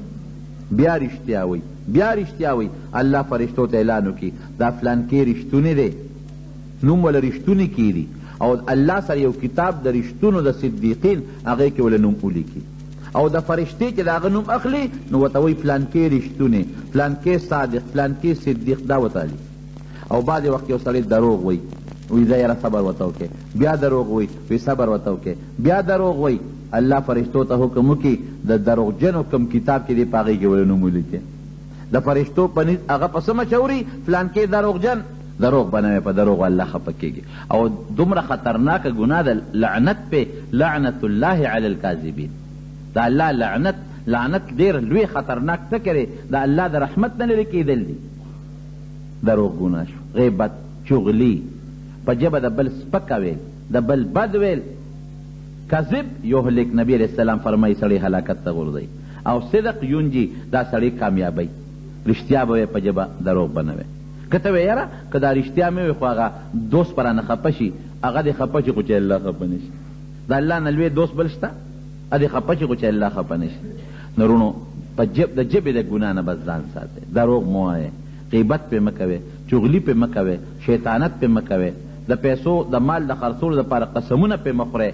بیا رښتیا وایي، بیا رښتیا وایي، الله فرشتو ته اعلان وکړي دا فلانکې رښتونی دی، نوم وله رښتونی کیږي، او الله سره یو کتاب د رښتونو د صدیقین هغې کې وله نوم ولیکي، او د فرشتې چې د هغه نوم اخلي نو ورته وایي فلانکې رښتونی، فلانکې صادق، فلانکې صدیق، دا ورته علي. او بعضې وخت یو سړی دروغ وایي، وی ځه یاره صبر ورته وکړې، بیا دروغ وایي، وی صبر ورته وکړې، بیا دروغ وایي. الله فرشتو ته حکم وکړي د دروغجنو کوم کتاب چې دی په هغې کې وله نوم ولیکي. د فرشتو په نس هغه په څه مشهوري؟ فلانکې دروغجن، دروغ بنوي، په دروغ الله خفه کېږي. او دومره خطرناکه ګناه ده لعنت پې، لعنت الله علی الکاذبین. د الله لعنت ډېر لوی خطرناک څه کړی، د الله د رحمت نه لرې کېدل دي. دروغ ګناه شو، غیبت، چغلي، په ژبه د بل سپکه ویل، د بل بد ویل. کذب یهلک، نبی علیہ السلام فرمایي سړی هلاکت ته غورځوي. او صدق ینجي، دا سړی کامیابی. رښتیا به په ژبه، دروغ به نه وی. که ته وی یاره که دا رښتیا مې وي خو هغه دوست به رانه خفه شي، هغه دې خفه شي خو چې الله خفه نه شي. د الله نه لوی دوست بل شته؟ ا دې خفه شي خو چې الله خفه نه شي. نو رونو د ژبې د ګناه نه بس ځان ساتئ. دروغ مه وایئ، غیبت پې مه کوئ، چغلي پې مه کوئ، شیطانت پې مه کوئ، د پیسو د مال د خرڅولو دپاره قسمونه پې مه خورئ.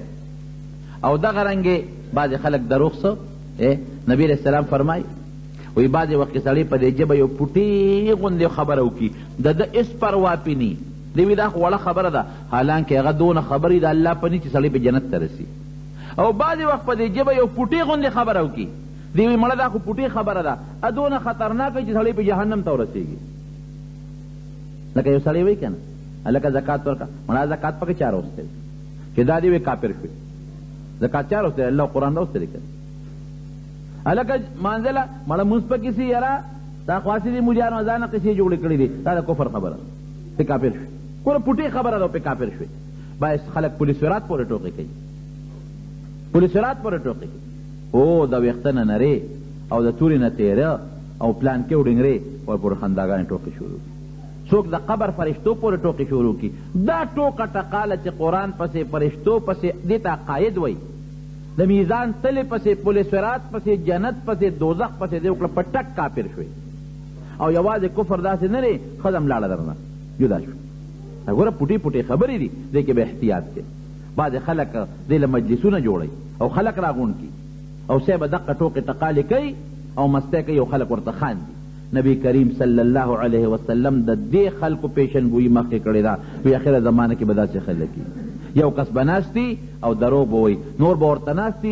او دغه رنګې بعضې خلک دروغ څه نبی علیہ السلام فرمایي وی بعضې وخت کې سړی په دې ژبه یو پوټې غوندې خبره وکړي، د ده هېڅ پروا پې ني، دی وي دا خو وړه خبره ده، حالانکې هغه دونه خبرې د الله په ني چې سړی په جنت ته رسي. او بعضې وخت په دې ژبه یو پوټې غوندې خبره وکړي، دی وی مړه دا خو پوټې خبره ده، دونه خطرناکه چې سړی په جهنم ته ورسېږي. لکه یو سړی وایي که نه هلکه زکات ورکړه، مړه زکات پکې چا راوستی چې دا دی وی کافر شوی. زکات چا راوستی؟ الله قرآن راوستی که هلکه مانځله مړه مونځ پکې سي، یاره دا خواستې دي مجانو ځانه قصې جوړې کړي دي، دا د کفر خبره پې کافر شوي. ګوره پوټې خبره ده پې کافر شوي. باعث خلک پولیس ورات پورې ټوقې کوي، پولیس ورات پورې ټوقې کوي. او د ویښته نه نرې او د تورې نه تېره او پلانکې وډنګرې ورپورې خنداګانې ټوقې شروع کړي. څوک د قبر فرشتو پورې ټوقې شروع کړي. دا ټوقه ټقاله چې قرآن پسې فرشتو پسې دې ته عقاید وایي، د میزان تلې پسې، پولیس ورات پسې، جنت پسې، دوزخ پسې دې وکړه، په ټک کافر شوی. او یوازې کفر داسې نه دی ښځه هم لاړه درنه جدا شوه. ګوره پوټې پوټې خبرې دي، دې کې به احتیاط دی. بعضې خلک دې له مجلسونه جوړوي او خلک راغونډ کړي او صاحب دقه ټوقې ټقالې کوي او مستی کوي او خلک ورته خاندي. نبی کریم صلی الله علیه وسلم د دې خلکو پیشن گویي مخکې کړې ده، وی اخره زمانه کې به داسې خلک یو کس به ناست او دروغ به وایي، نور به ورته ناست